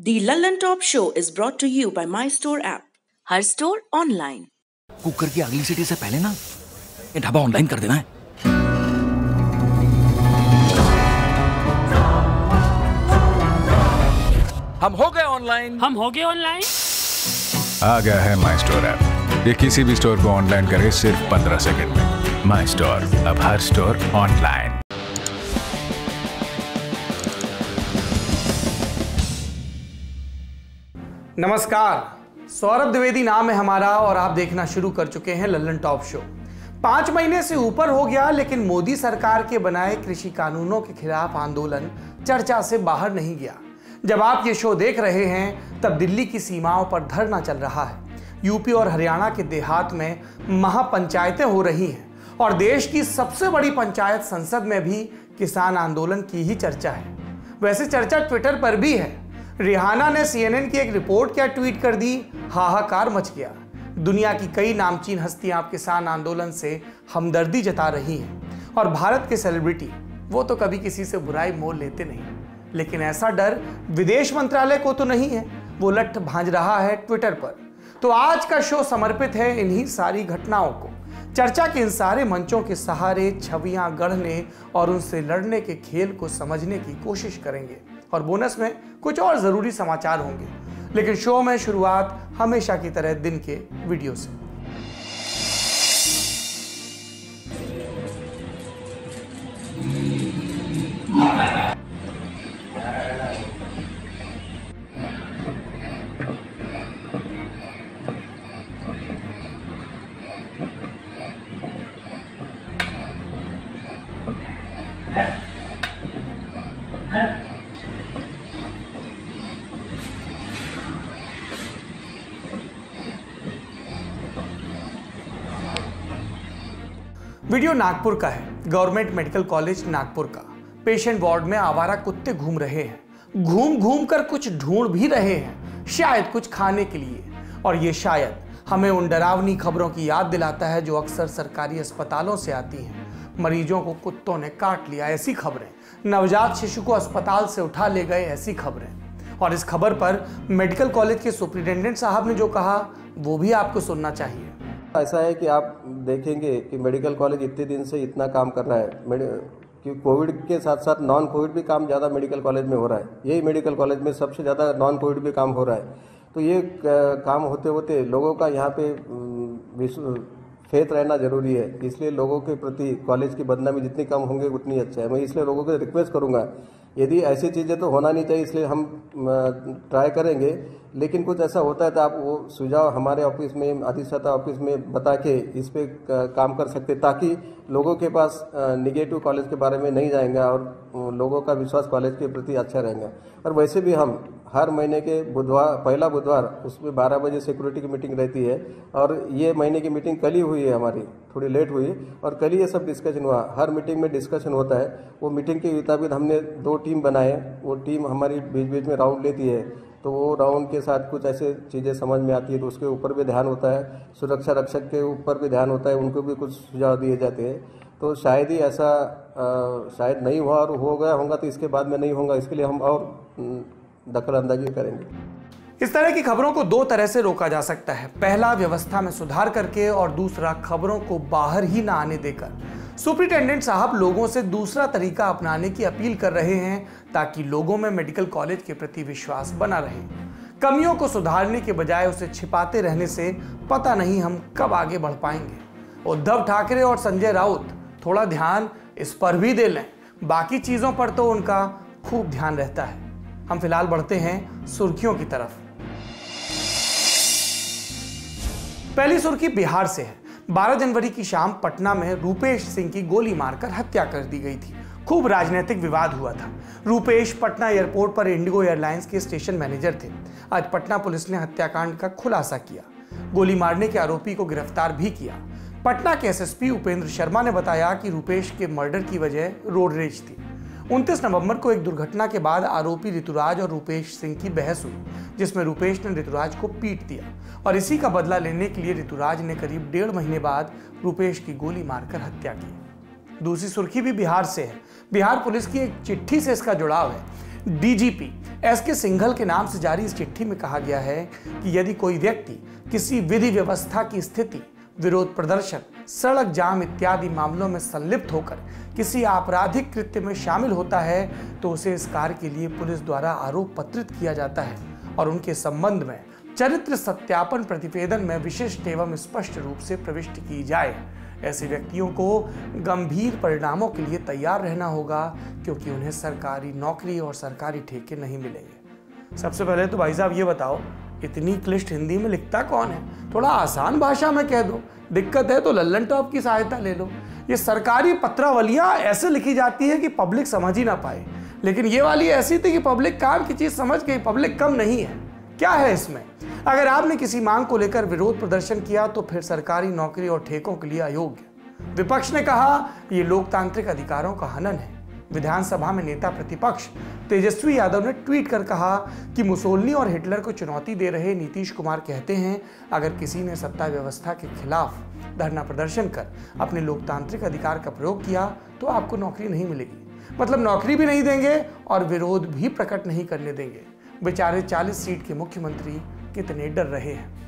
The London Top Show is brought to you by My Store app. Her store online. Cooker की अगली city से पहले ना ये ढाबा ऑनलाइन कर देना है। हम हो गए ऑनलाइन। आ गया है माई स्टोर ऐप। ये किसी भी स्टोर को ऑनलाइन करे सिर्फ 15 सेकंड में। माई स्टोर, अब हर स्टोर ऑनलाइन। नमस्कार, सौरभ द्विवेदी नाम है हमारा और आप देखना शुरू कर चुके हैं लल्लन टॉप शो। 5 महीने से ऊपर हो गया, लेकिन मोदी सरकार के बनाए कृषि कानूनों के खिलाफ आंदोलन चर्चा से बाहर नहीं गया। जब आप ये शो देख रहे हैं तब दिल्ली की सीमाओं पर धरना चल रहा है। यूपी और हरियाणा के देहात में महापंचायतें हो रही हैं और देश की सबसे बड़ी पंचायत संसद में भी किसान आंदोलन की ही चर्चा है। वैसे चर्चा ट्विटर पर भी है। रिहाना ने CNN की एक रिपोर्ट क्या ट्वीट कर दी, हाहाकार मच गया। दुनिया की कई नामचीन हस्तियां किसान आंदोलन से हमदर्दी जता रही हैं और भारत के सेलिब्रिटी वो तो कभी किसी से बुराई मोल लेते नहीं, लेकिन ऐसा डर विदेश मंत्रालय को तो नहीं है। वो लठ भांज रहा है ट्विटर पर। तो आज का शो समर्पित है इन्हीं सारी घटनाओं को। चर्चा के इन सारे मंचों के सहारे छवियां गढ़ने और उनसे लड़ने के खेल को समझने की कोशिश करेंगे और बोनस में कुछ और जरूरी समाचार होंगे। लेकिन शो में शुरुआत हमेशा की तरह दिन के वीडियो से। वीडियो नागपुर का है। गवर्नमेंट मेडिकल कॉलेज नागपुर का। पेशेंट वार्ड में आवारा कुत्ते घूम रहे हैं। घूम घूम कर कुछ ढूंढ भी रहे हैं, शायद कुछ खाने के लिए। और ये शायद हमें उन डरावनी खबरों की याद दिलाता है जो अक्सर सरकारी अस्पतालों से आती हैं। मरीजों को कुत्तों ने काट लिया, ऐसी खबरें। नवजात शिशु को अस्पताल से उठा ले गए, ऐसी खबरें। और इस खबर पर मेडिकल कॉलेज के सुप्रिटेंडेंट साहब ने जो कहा वो भी आपको सुनना चाहिए। ऐसा है कि आप देखेंगे कि मेडिकल कॉलेज इतने दिन से इतना काम कर रहा है कि कोविड के साथ साथ नॉन कोविड भी काम ज़्यादा मेडिकल कॉलेज में हो रहा है। यही मेडिकल कॉलेज में सबसे ज़्यादा नॉन कोविड भी काम हो रहा है। तो ये काम होते होते लोगों का यहाँ पे फेथ रहना जरूरी है। इसलिए लोगों के प्रति कॉलेज की बदनामी जितनी कम होंगे उतनी अच्छा है। मैं इसलिए लोगों को रिक्वेस्ट करूँगा, यदि ऐसी चीज़ें तो होना नहीं चाहिए, इसलिए हम ट्राई करेंगे। लेकिन कुछ ऐसा होता है तो आप वो सुझाव हमारे ऑफिस में, अधिष्ठाता ऑफिस में बता के इस पे काम कर सकते, ताकि लोगों के पास निगेटिव कॉलेज के बारे में नहीं जाएंगे और लोगों का विश्वास कॉलेज के प्रति अच्छा रहेगा। और वैसे भी हम हर महीने के बुधवार, पहला बुधवार, उसमें 12 बजे सिक्योरिटी की मीटिंग रहती है। और ये महीने की मीटिंग कल ही हुई है, हमारी थोड़ी लेट हुई और कल ही ये सब डिस्कशन हुआ। हर मीटिंग में डिस्कशन होता है। वो मीटिंग के मुताबिक हमने 2 टीम बनाए। वो टीम हमारी बीच बीच में राउंड लेती है, तो वो राउंड के साथ कुछ ऐसे चीज़ें समझ में आती है तो उसके ऊपर भी ध्यान होता है। सुरक्षा रक्षक के ऊपर भी ध्यान होता है, उनको भी कुछ सुझाव दिए जाते हैं। तो शायद ही ऐसा शायद नहीं हुआ, और हो गया होगा तो इसके बाद में नहीं होगा, इसके लिए हम और दखल अंदाजी करेंगे। इस तरह की खबरों को 2 तरह से रोका जा सकता है। पहला, व्यवस्था में सुधार करके, और दूसरा, खबरों को बाहर ही ना आने देकर। सुप्रिटेंडेंट साहब लोगों से दूसरा तरीका अपनाने की अपील कर रहे हैं ताकि लोगों में मेडिकल कॉलेज के प्रति विश्वास बना रहे। कमियों को सुधारने के बजाय उसे छिपाते रहने से पता नहीं हम कब आगे बढ़ पाएंगे। उद्धव ठाकरे और संजय राउत थोड़ा ध्यान इस पर भी दे लें, बाकी चीजों पर तो उनका खूब ध्यान रहता है। हम फिलहाल बढ़ते हैं सुर्खियों की तरफ। पहली सुर्खी बिहार से है। 12 जनवरी की शाम पटना में रूपेश सिंह की गोली मारकर हत्या कर दी गई थी। खूब राजनीतिक विवाद हुआ था। रूपेश पटना एयरपोर्ट पर इंडिगो एयरलाइंस के स्टेशन मैनेजर थे। आज पटना पुलिस ने हत्याकांड का खुलासा किया। गोली मारने के आरोपी को गिरफ्तार भी किया। पटना के SSP उपेंद्र शर्मा ने बताया कि रूपेश के मर्डर की वजह रोड रेज थी। 29 नवंबर को एक दुर्घटना के बाद आरोपी ऋतुराज और रूपेश सिंह की बहस हुई, जिसमें रूपेश ने ऋतुराज को पीट दिया और इसी का बदला लेने के लिए ऋतुराज ने करीब 1.5 महीने बाद रूपेश की गोली मारकर हत्या की। दूसरी सुर्खी भी बिहार से है। बिहार पुलिस की एक चिट्ठी से इसका जुड़ाव है। डीजीपी एसके सिंघल के नाम से जारी इस चिट्ठी में कहा गया है कि यदि कोई व्यक्ति किसी विधि व्यवस्था की स्थिति, विरोध प्रदर्शन, सड़क जाम इत्यादि मामलों में संलिप्त होकर किसी आपराधिक कृत्य में शामिल होता है तो उसे इस कार्य के लिए पुलिस द्वारा आरोप पत्रित किया जाता है और उनके संबंध में चरित्र सत्यापन प्रतिवेदन में विशिष्ट एवं स्पष्ट रूप से प्रविष्टि की जाए। ऐसे व्यक्तियों को गंभीर परिणामों के लिए तैयार रहना होगा क्योंकि उन्हें सरकारी नौकरी और सरकारी ठेके नहीं मिलेंगे। सबसे पहले तो भाई साहब ये बताओ, इतनी क्लिष्ट हिंदी में लिखता कौन है? थोड़ा आसान भाषा में कह दो। दिक्कत है तो लल्लन टॉप की सहायता ले लो। ये सरकारी पत्रावलियां ऐसे लिखी जाती है कि पब्लिक समझ ही ना पाए, लेकिन ये वाली ऐसी थी कि पब्लिक काम की चीज समझ गई, पब्लिक कम नहीं है। क्या है इसमें? अगर आपने किसी मांग को लेकर विरोध प्रदर्शन किया तो फिर सरकारी नौकरी और ठेकों के लिए अयोग्य। विपक्ष ने कहा ये लोकतांत्रिक अधिकारों का हनन है। विधानसभा में नेता प्रतिपक्ष तेजस्वी यादव ने ट्वीट कर कहा कि मुसोलिनी और हिटलर को चुनौती दे रहे नीतीश कुमार कहते हैं अगर किसी ने सत्ता व्यवस्था के खिलाफ धरना प्रदर्शन कर अपने लोकतांत्रिक अधिकार का प्रयोग किया तो आपको नौकरी नहीं मिलेगी। मतलब नौकरी भी नहीं देंगे और विरोध भी प्रकट नहीं करने देंगे। बेचारे 40 सीट के मुख्यमंत्री कितने डर रहे हैं।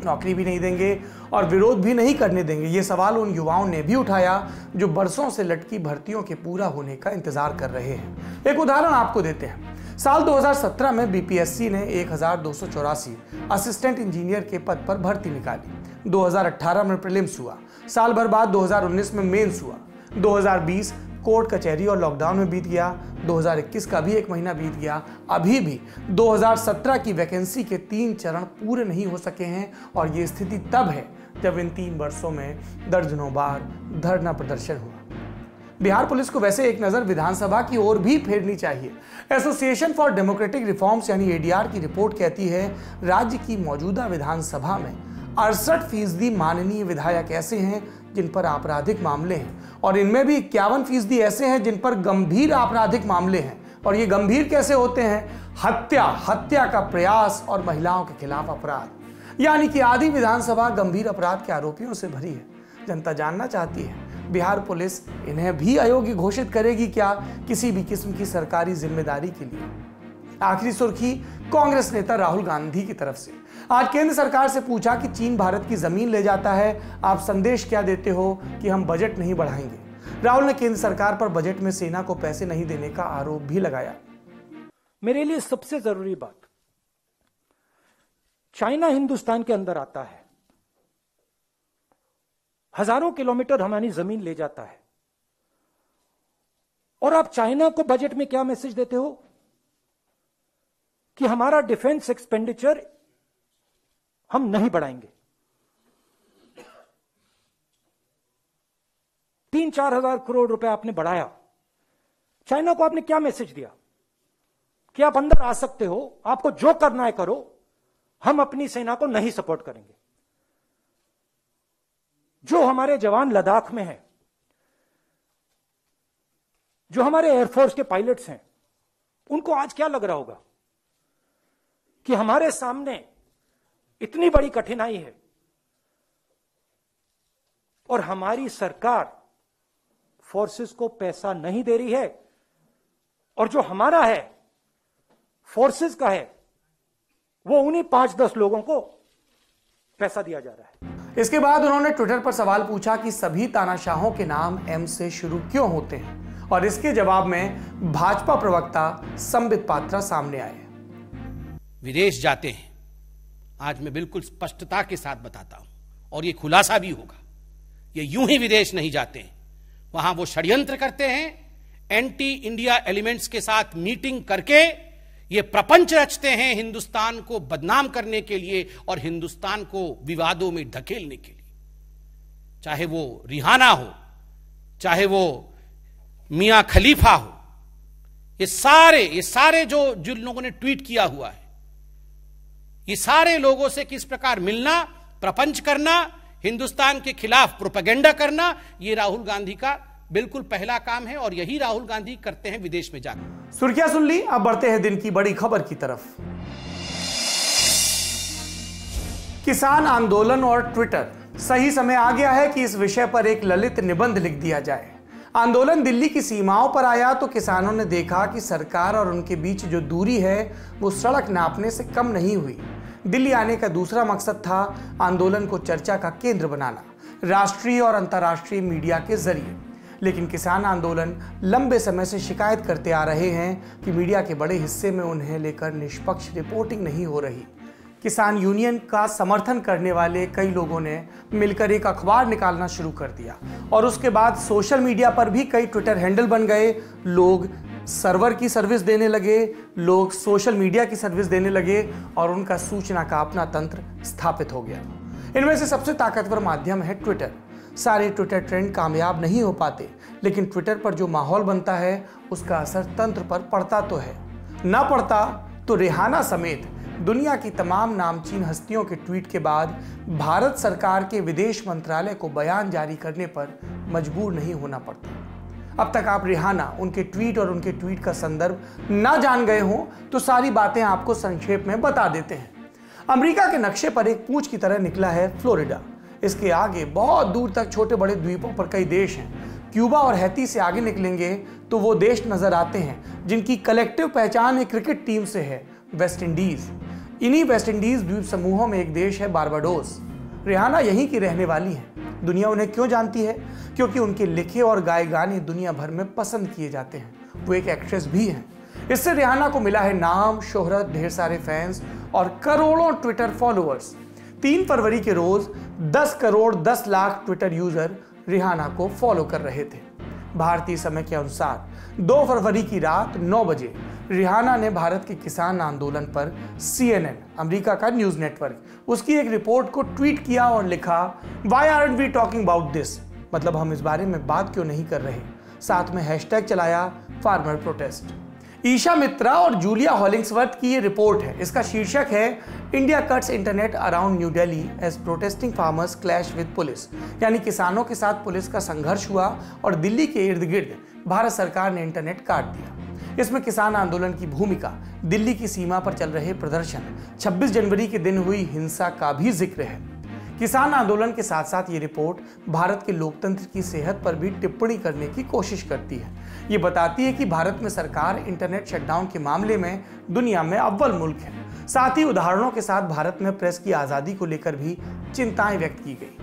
नौकरी भी नहीं देंगे और विरोध भी नहीं करने देंगे। ये सवाल उन युवाओं ने भी उठाया जो बरसों से लटकी भर्तियों के पूरा होने का इंतजार कर रहे हैं। एक उदाहरण आपको देते हैं। साल 2017 में बीपीएससी ने 1284 असिस्टेंट इंजीनियर के पद पर भर्ती निकाली। 2018 में प्रीलिम्स हुआ। साल भर बाद 2019 में मेंस हुआ। 2020 कोर्ट कचहरी और लॉकडाउन में बीत गया। 2021 का भी 1 महीना बीत गया। अभी भी 2017 की वैकेंसी के 3 चरण पूरे नहीं हो सके हैं और ये स्थिति तब है जब इन 3 वर्षों में दर्जनों बार धरना प्रदर्शन हुआ। बिहार पुलिस को वैसे एक नजर विधानसभा की ओर भी फेरनी चाहिए। एसोसिएशन फॉर डेमोक्रेटिक रिफॉर्म्स यानी एडीआर की रिपोर्ट कहती है राज्य की मौजूदा विधानसभा में 68% माननीय विधायक ऐसे हैं जिन पर आपराधिक मामले हैं और इनमें भी 51% ऐसे हैं जिन पर गंभीर आपराधिक मामले हैं। और ये गंभीर कैसे होते हैं? हत्या का प्रयास और महिलाओं के खिलाफ अपराध, यानी कि आधी विधानसभा गंभीर अपराध के आरोपियों से भरी है। जनता जानना चाहती है बिहार पुलिस इन्हें भी अयोग्य घोषित करेगी क्या किसी भी किस्म की सरकारी जिम्मेदारी के लिए? आखिरी सुर्खी कांग्रेस नेता राहुल गांधी की तरफ से। आज केंद्र सरकार से पूछा कि चीन भारत की जमीन ले जाता है, आप संदेश क्या देते हो कि हम बजट नहीं बढ़ाएंगे? राहुल ने केंद्र सरकार पर बजट में सेना को पैसे नहीं देने का आरोप भी लगाया। मेरे लिए सबसे जरूरी बात, चाइना हिंदुस्तान के अंदर आता है, हजारों किलोमीटर हमारी जमीन ले जाता है और आप चाइना को बजट में क्या मैसेज देते हो कि हमारा डिफेंस एक्सपेंडिचर हम नहीं बढ़ाएंगे। 3-4 हजार करोड़ रुपए आपने बढ़ाया। चाइना को आपने क्या मैसेज दिया कि आप अंदर आ सकते हो, आपको जो करना है करो, हम अपनी सेना को नहीं सपोर्ट करेंगे। जो हमारे जवान लद्दाख में हैं, जो हमारे एयरफोर्स के पायलट्स हैं, उनको आज क्या लग रहा होगा कि हमारे सामने इतनी बड़ी कठिनाई है और हमारी सरकार फोर्सेस को पैसा नहीं दे रही है और जो हमारा है फोर्सेस का है वो उन्हीं 5-10 लोगों को पैसा दिया जा रहा है। इसके बाद उन्होंने ट्विटर पर सवाल पूछा कि सभी तानाशाहों के नाम एम से शुरू क्यों होते हैं और इसके जवाब में भाजपा प्रवक्ता संबित पात्रा सामने आए। विदेश जाते हैं, आज मैं बिल्कुल स्पष्टता के साथ बताता हूं और ये खुलासा भी होगा, ये यूं ही विदेश नहीं जाते हैं। वहां वो षड्यंत्र करते हैं, एंटी इंडिया एलिमेंट्स के साथ मीटिंग करके ये प्रपंच रचते हैं हिंदुस्तान को बदनाम करने के लिए और हिंदुस्तान को विवादों में धकेलने के लिए। चाहे वो रिहाना हो, चाहे वो मियां खलीफा हो, ये सारे जो जिन लोगों ने ट्वीट किया हुआ है, ये सारे लोगों से किस प्रकार मिलना, प्रपंच करना, हिंदुस्तान के खिलाफ प्रोपेगेंडा करना, ये राहुल गांधी का बिल्कुल पहला काम है और यही राहुल गांधी करते हैं विदेश में जाकर। सुर्खियां सुन ली, अब बढ़ते हैं दिन की बड़ी खबर की तरफ। किसान आंदोलन और ट्विटर, सही समय आ गया है कि इस विषय पर एक ललित निबंध लिख दिया जाए। आंदोलन दिल्ली की सीमाओं पर आया तो किसानों ने देखा कि सरकार और उनके बीच जो दूरी है वो सड़क नापने से कम नहीं हुई। दिल्ली आने का दूसरा मकसद था आंदोलन को चर्चा का केंद्र बनाना, राष्ट्रीय और अंतर्राष्ट्रीय मीडिया के जरिए। लेकिन किसान आंदोलन लंबे समय से शिकायत करते आ रहे हैं कि मीडिया के बड़े हिस्से में उन्हें लेकर निष्पक्ष रिपोर्टिंग नहीं हो रही। किसान यूनियन का समर्थन करने वाले कई लोगों ने मिलकर एक अखबार निकालना शुरू कर दिया और उसके बाद सोशल मीडिया पर भी कई ट्विटर हैंडल बन गए। लोग सर्वर की सर्विस देने लगे, लोग सोशल मीडिया की सर्विस देने लगे और उनका सूचना का अपना तंत्र स्थापित हो गया। इनमें से सबसे ताकतवर माध्यम है ट्विटर। सारे ट्विटर ट्रेंड कामयाब नहीं हो पाते, लेकिन ट्विटर पर जो माहौल बनता है उसका असर तंत्र पर पड़ता तो है। ना पड़ता तो रिहाना समेत दुनिया की तमाम नामचीन हस्तियों के ट्वीट के बाद भारत सरकार के विदेश मंत्रालय को बयान जारी करने पर मजबूर नहीं होना पड़ता। अब तक आप रिहाना, उनके ट्वीट और उनके ट्वीट का संदर्भ ना जान गए हों तो सारी बातें आपको संक्षेप में बता देते हैं। अमेरिका के नक्शे पर एक पूंछ की तरह निकला है फ्लोरिडा। इसके आगे बहुत दूर तक छोटे बड़े द्वीपों पर कई देश हैं। क्यूबा और हैती से आगे निकलेंगे तो वो देश नजर आते हैं जिनकी कलेक्टिव पहचान एक क्रिकेट टीम से है, वेस्ट इंडीज। इन्हीं वेस्ट इंडीज द्वीप समूहों में एक देश है बारबाडोस। रिहाना यहीं की रहने वाली हैं। दुनिया उन्हें क्यों जानती है? क्योंकि उनके लिखे और गाए गाने दुनिया भर में पसंद किए जाते हैं। वो एक एक्ट्रेस भी हैं। इससे रिहाना को मिला है नाम, शोहरत, ढेर सारे फैंस और करोड़ों ट्विटर फॉलोअर्स। 3 फरवरी के रोज 10 crore 10 lakh Twitter user Rihanna को फॉलो कर रहे थे। भारतीय समय के अनुसार 2 फरवरी की रात 9 बजे रिहाना ने भारत के किसान आंदोलन पर CNN, अमेरिका का न्यूज नेटवर्क, उसकी एक रिपोर्ट को ट्वीट किया और लिखा, Why aren't we talking about this? मतलब हम इस बारे में बात क्यों नहीं कर रहे। साथ में हैशटैग चलाया फार्मर प्रोटेस्ट। ईशा मित्रा और जूलिया हॉलिंग्सवर्थ की ये रिपोर्ट है। इसका शीर्षक है India cuts internet around new Delhi as protesting farmers clash with police, यानी किसानों के साथ पुलिस का संघर्ष हुआ और दिल्ली के इर्द गिर्द भारत सरकार ने इंटरनेट काट दिया। इसमें किसान आंदोलन की भूमिका, दिल्ली की सीमा पर चल रहे प्रदर्शन, 26 जनवरी के दिन हुई हिंसा का भी जिक्र है। किसान आंदोलन के साथ साथ ये रिपोर्ट भारत के लोकतंत्र की सेहत पर भी टिप्पणी करने की कोशिश करती है। ये बताती है कि भारत में सरकार इंटरनेट शटडाउन के मामले में दुनिया में अव्वल मुल्क है। साथ ही उदाहरणों के साथ भारत में प्रेस की आज़ादी को लेकर भी चिंताएं व्यक्त की गई।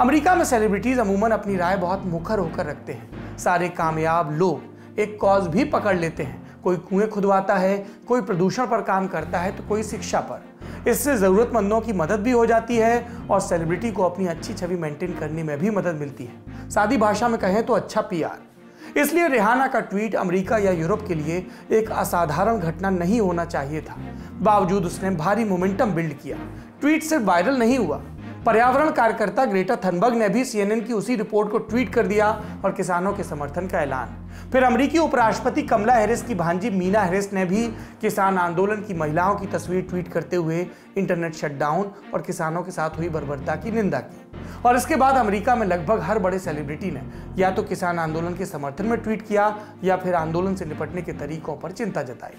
अमेरिका में सेलिब्रिटीज अमूमन अपनी राय बहुत मुखर होकर रखते हैं। सारे कामयाब लोग एक कॉज भी पकड़ लेते हैं। कोई कुएं खुदवाता है, कोई प्रदूषण पर काम करता है, तो कोई शिक्षा पर। इससे जरूरतमंदों की मदद भी हो जाती है और सेलिब्रिटी को अपनी अच्छी छवि मेंटेन करने में भी मदद मिलती है। सादी भाषा में कहें तो अच्छा PR। इसलिए रिहाना का ट्वीट अमेरिका या यूरोप के लिए एक असाधारण घटना नहीं होना चाहिए था। बावजूद उसने भारी मोमेंटम बिल्ड किया। ट्वीट सिर्फ वायरल नहीं हुआ, पर्यावरण कार्यकर्ता ग्रेटा थनबर्ग ने भी CNN की उसी रिपोर्ट को ट्वीट कर दिया और किसानों के समर्थन का ऐलान। फिर अमेरिकी उपराष्ट्रपति कमला हैरिस की भांजी मीना हैरिस ने भी किसान आंदोलन की महिलाओं की तस्वीर ट्वीट करते हुए इंटरनेट शटडाउन और किसानों के साथ हुई बर्बरता की निंदा की। और इसके बाद अमेरिका में लगभग हर बड़े सेलिब्रिटी ने या तो किसान आंदोलन के समर्थन में ट्वीट किया या फिर आंदोलन से निपटने के तरीकों पर चिंता जताई।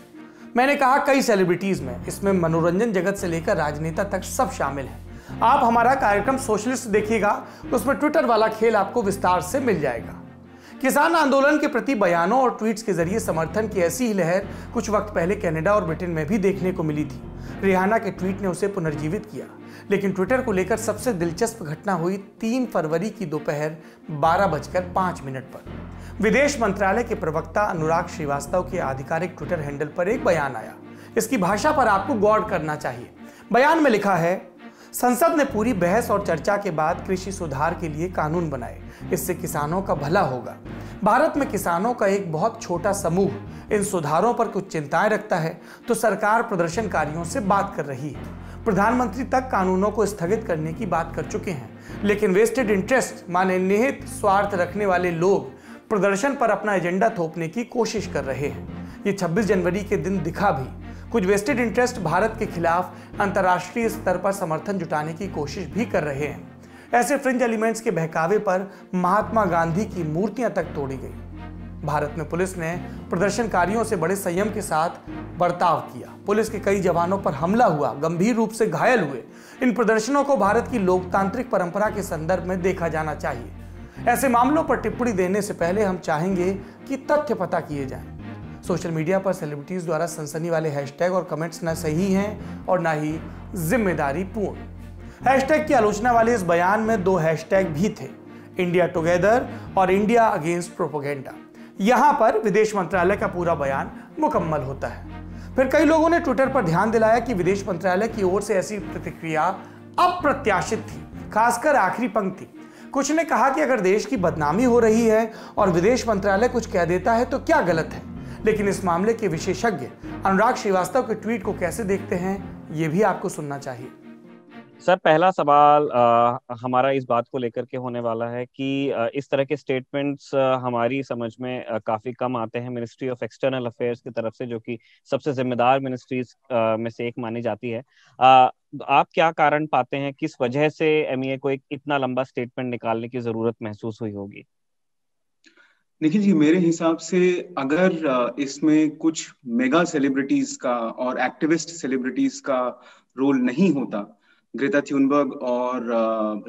मैंने कहा कई सेलिब्रिटीज में, इसमें मनोरंजन जगत से लेकर राजनेता तक सब शामिल हैं। आप हमारा कार्यक्रम सोशलिस्ट देखिएगा, उसमें ट्विटर वाला खेल आपको विस्तार से मिल जाएगा। किसान आंदोलन के प्रति बयानों और ट्वीट्स के जरिए समर्थन की ऐसी ही लहर कुछ वक्त पहले कनाडा और ब्रिटेन में भी देखने को मिली थी। रिहाना के ट्वीट ने उसे पुनर्जीवित किया। लेकिन ट्विटर को लेकर सबसे दिलचस्प घटना हुई 3 फरवरी की दोपहर 12:05 पर। विदेश मंत्रालय के प्रवक्ता अनुराग श्रीवास्तव के आधिकारिक ट्विटर हैंडल पर एक बयान आया। इसकी भाषा पर आपको गौर करना चाहिए। बयान में लिखा है, संसद ने पूरी बहस और चर्चा के बाद कृषि सुधार के लिए कानून बनाए। इससे किसानों का भला होगा। भारत में किसानों का एक बहुत छोटा समूह इन सुधारों पर कुछ चिंताएं रखता है, तो सरकार प्रदर्शनकारियों से बात कर रही है। प्रधानमंत्री तक कानूनों को स्थगित करने की बात कर चुके हैं, लेकिन वेस्टेड इंटरेस्ट माने निहित स्वार्थ रखने वाले लोग प्रदर्शन पर अपना एजेंडा थोपने की कोशिश कर रहे हैं। ये 26 जनवरी के दिन दिखा भी। कुछ वेस्टेड इंटरेस्ट भारत के खिलाफ अंतर्राष्ट्रीय स्तर पर समर्थन जुटाने की कोशिश भी कर रहे हैं। ऐसे फ्रिंज एलिमेंट्स के बहकावे पर महात्मा गांधी की मूर्तियां तक तोड़ी गई। भारत में पुलिस ने प्रदर्शनकारियों से बड़े संयम के साथ बर्ताव किया। पुलिस के कई जवानों पर हमला हुआ, गंभीर रूप से घायल हुए। इन प्रदर्शनों को भारत की लोकतांत्रिक परंपरा के संदर्भ में देखा जाना चाहिए। ऐसे मामलों पर टिप्पणी देने से पहले हम चाहेंगे कि तथ्य पता किए जाएं। सोशल मीडिया पर सेलिब्रिटीज द्वारा सनसनी वाले हैशटैग और कमेंट्स न सही हैं और न ही जिम्मेदारी पूर्ण। हैशटैग की आलोचना वाले इस बयान में 2 हैशटैग भी थे, इंडिया टुगेदर और इंडिया अगेंस्ट प्रोपेगेंडा। यहां पर विदेश मंत्रालय का पूरा बयान मुकम्मल होता है। फिर कई लोगों ने ट्विटर पर ध्यान दिलाया कि विदेश मंत्रालय की ओर से ऐसी प्रतिक्रिया अप्रत्याशित थी, खासकर आखिरी पंक्ति। कुछ ने कहा कि अगर देश की बदनामी हो रही है और विदेश मंत्रालय कुछ कह देता है तो क्या गलत है। लेकिन इस मामले के विशेषज्ञ अनुराग श्रीवास्तव के ट्वीट को कैसे देखते हैं, यह भी आपको सुनना चाहिए। सर, पहला सवाल हमारा इस बात को लेकर के होने वाला है कि इस तरह के स्टेटमेंट्स हमारी समझ में काफी कम आते हैं मिनिस्ट्री ऑफ एक्सटर्नल अफेयर्स की तरफ से, जो कि सबसे जिम्मेदार मिनिस्ट्रीज में से एक मानी जाती है। आप क्या कारण पाते हैं, किस वजह से एमईए को एक इतना लंबा स्टेटमेंट निकालने की जरूरत महसूस हुई होगी? देखिए जी, मेरे हिसाब से अगर इसमें कुछ मेगा सेलिब्रिटीज का और एक्टिविस्ट सेलिब्रिटीज का रोल नहीं होता, ग्रेटा थुनबर्ग और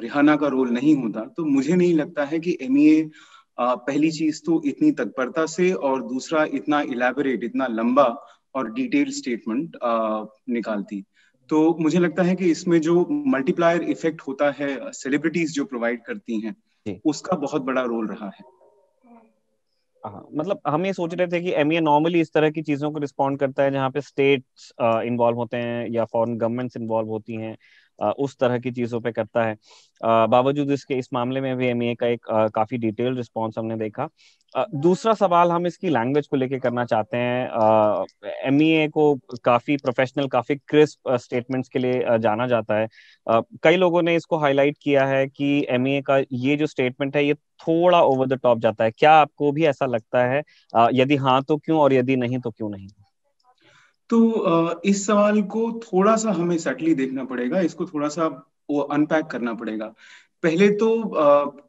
रिहाना का रोल नहीं होता, तो मुझे नहीं लगता है कि एमईए पहली चीज तो इतनी तत्परता से और दूसरा इतना इलैबोरेट, इतना लंबा और डिटेल स्टेटमेंट निकालती। तो मुझे लगता है कि इसमें जो मल्टीप्लायर इफेक्ट होता है सेलिब्रिटीज जो प्रोवाइड करती हैं, उसका बहुत बड़ा रोल रहा है। मतलब हम ये सोच रहे थे कि एमईए नॉर्मली इस तरह की चीजों को रिस्पॉन्ड करता है जहाँ पे स्टेट्स इन्वॉल्व होते हैं या फॉरेन गवर्नमेंट्स इन्वॉल्व होती हैं, उस तरह की चीजों पे करता है। बावजूद इसके इस मामले में भी एमईए का एक काफी डिटेल्ड रिस्पॉन्स हमने देखा। दूसरा सवाल हम इसकी लैंग्वेज को लेके करना चाहते हैं। एमईए को काफी प्रोफेशनल, काफी क्रिस्प स्टेटमेंट्स के लिए जाना जाता है। कई लोगों ने इसको हाईलाइट किया है कि एमईए का ये जो स्टेटमेंट है ये थोड़ा ओवर द टॉप जाता है। क्या आपको भी ऐसा लगता है? यदि हाँ तो क्यों, और यदि नहीं तो क्यों नहीं? तो इस सवाल को थोड़ा सा हमें सटली देखना पड़ेगा, इसको थोड़ा सा अनपैक करना पड़ेगा। पहले तो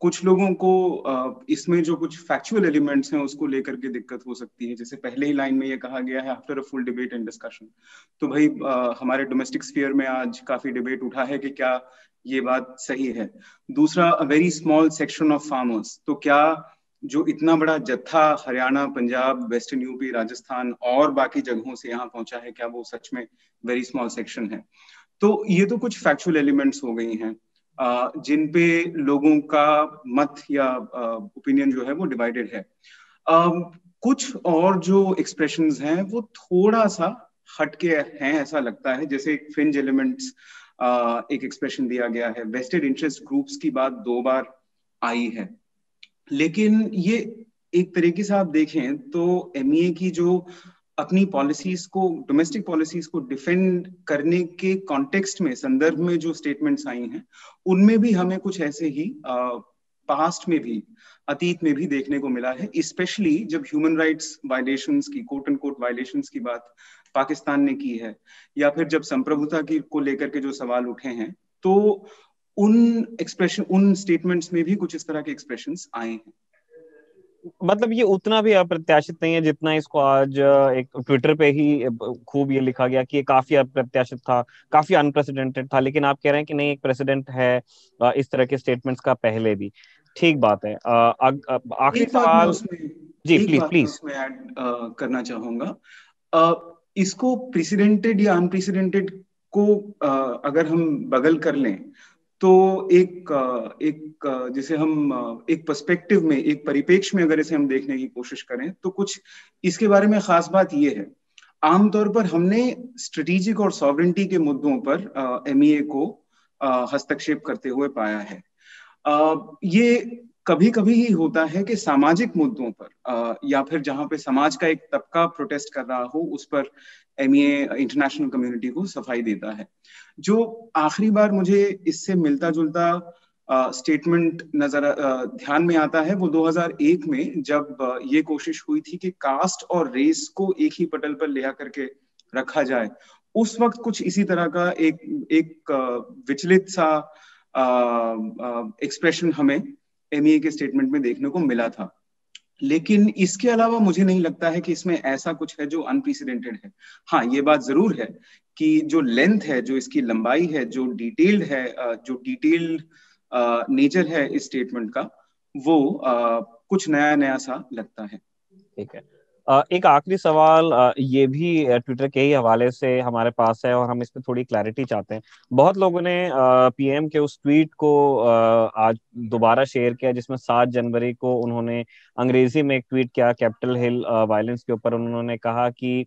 कुछ लोगों को इसमें जो कुछ फैक्चुअल एलिमेंट्स हैं उसको लेकर के दिक्कत हो सकती है। जैसे पहले ही लाइन में ये कहा गया है after a full debate and discussion. तो भाई हमारे डोमेस्टिक स्फीयर में आज काफी डिबेट उठा है कि क्या ये बात सही है। दूसरा, a very small section of farmers, तो क्या जो इतना बड़ा जत्था हरियाणा, पंजाब, वेस्टर्न यूपी, राजस्थान और बाकी जगहों से यहाँ पहुंचा है, क्या वो सच में वेरी स्मॉल सेक्शन है? तो ये तो कुछ फैक्चुअल एलिमेंट्स हो गई हैं जिन पे लोगों का मत या ओपिनियन जो है वो डिवाइडेड है। कुछ और जो एक्सप्रेशंस हैं वो थोड़ा सा हटके हैं ऐसा लगता है। जैसे एक फ्रिंज एलिमेंट्स एक एक्सप्रेशन दिया गया है, वेस्टेड इंटरेस्ट ग्रुप्स की बात 2 बार आई है। लेकिन ये एक तरीके से आप देखें तो एमईए की जो अपनी पॉलिसीज को, डोमेस्टिक पॉलिसीज को डिफेंड करने के कॉन्टेक्स्ट में, संदर्भ में जो स्टेटमेंट्स आई हैं, उनमें भी हमें कुछ ऐसे ही पास्ट में भी, अतीत में भी देखने को मिला है। स्पेशली जब ह्यूमन राइट्स वायलेशंस की, कोट एंड कोट वायलेशंस की बात पाकिस्तान ने की है, या फिर जब संप्रभुता की को लेकर के जो सवाल उठे हैं, तो उन स्टेटमेंट्स में भी कुछ इस तरह के एक्सप्रेशंस आए हैं। मतलब ये उतना भी अप्रत्याशित नहीं है जितना इसको आज एक ट्विटर पे ही खूब ये लिखा गया कि ये काफी अप्रत्याशित था, काफी अनप्रेसिडेंटेड था। लेकिन आप कह रहे हैं कि नहीं, एक प्रेसिडेंट है इस तरह के स्टेटमेंट्स का पहले भी। ठीक बात है। आखिरी सवाल जी, प्लीज उसमें ऐड करना चाहूंगा। इसको प्रेसिडेंटेड या अनप्रेसिडेंटेड को अगर हम बगल कर लें तो एक जैसे हम एक पर्सपेक्टिव में, एक परिपेक्ष में अगर इसे हम देखने की कोशिश करें तो कुछ इसके बारे में खास बात ये है, आमतौर पर हमने स्ट्रेटेजिक और सॉवरेंटी के मुद्दों पर एमईए को हस्तक्षेप करते हुए पाया है। ये कभी कभी ही होता है कि सामाजिक मुद्दों पर या फिर जहां पे समाज का एक तबका प्रोटेस्ट कर रहा हो, उस पर एमईए इंटरनेशनल कम्युनिटी को सफाई देता है। जो आखिरी बार मुझे इससे मिलता जुलता स्टेटमेंट ध्यान में आता है वो 2001 में जब ये कोशिश हुई थी कि कास्ट और रेस को एक ही पटल पर ले करके रखा जाए। उस वक्त कुछ इसी तरह का एक विचलित सा एक्सप्रेशन हमें एमईए के स्टेटमेंट में देखने को मिला था। लेकिन इसके अलावा मुझे नहीं लगता है कि इसमें ऐसा कुछ है जो अनप्रेसिडेंटेड है। हाँ, ये बात जरूर है कि जो लेंथ है, जो इसकी लंबाई है, जो डिटेल्ड है, जो डिटेल्ड नेचर है इस स्टेटमेंट का, वो कुछ नया नया सा लगता है। ठीक है। एक आखिरी सवाल ये भी ट्विटर के ही हवाले से हमारे पास है और हम इस पे थोड़ी क्लैरिटी चाहते हैं। बहुत लोगों ने पीएम के उस ट्वीट को आज दोबारा शेयर किया जिसमें 7 जनवरी को उन्होंने अंग्रेजी में एक ट्वीट किया कैपिटल हिल वायलेंस के ऊपर। उन्होंने कहा कि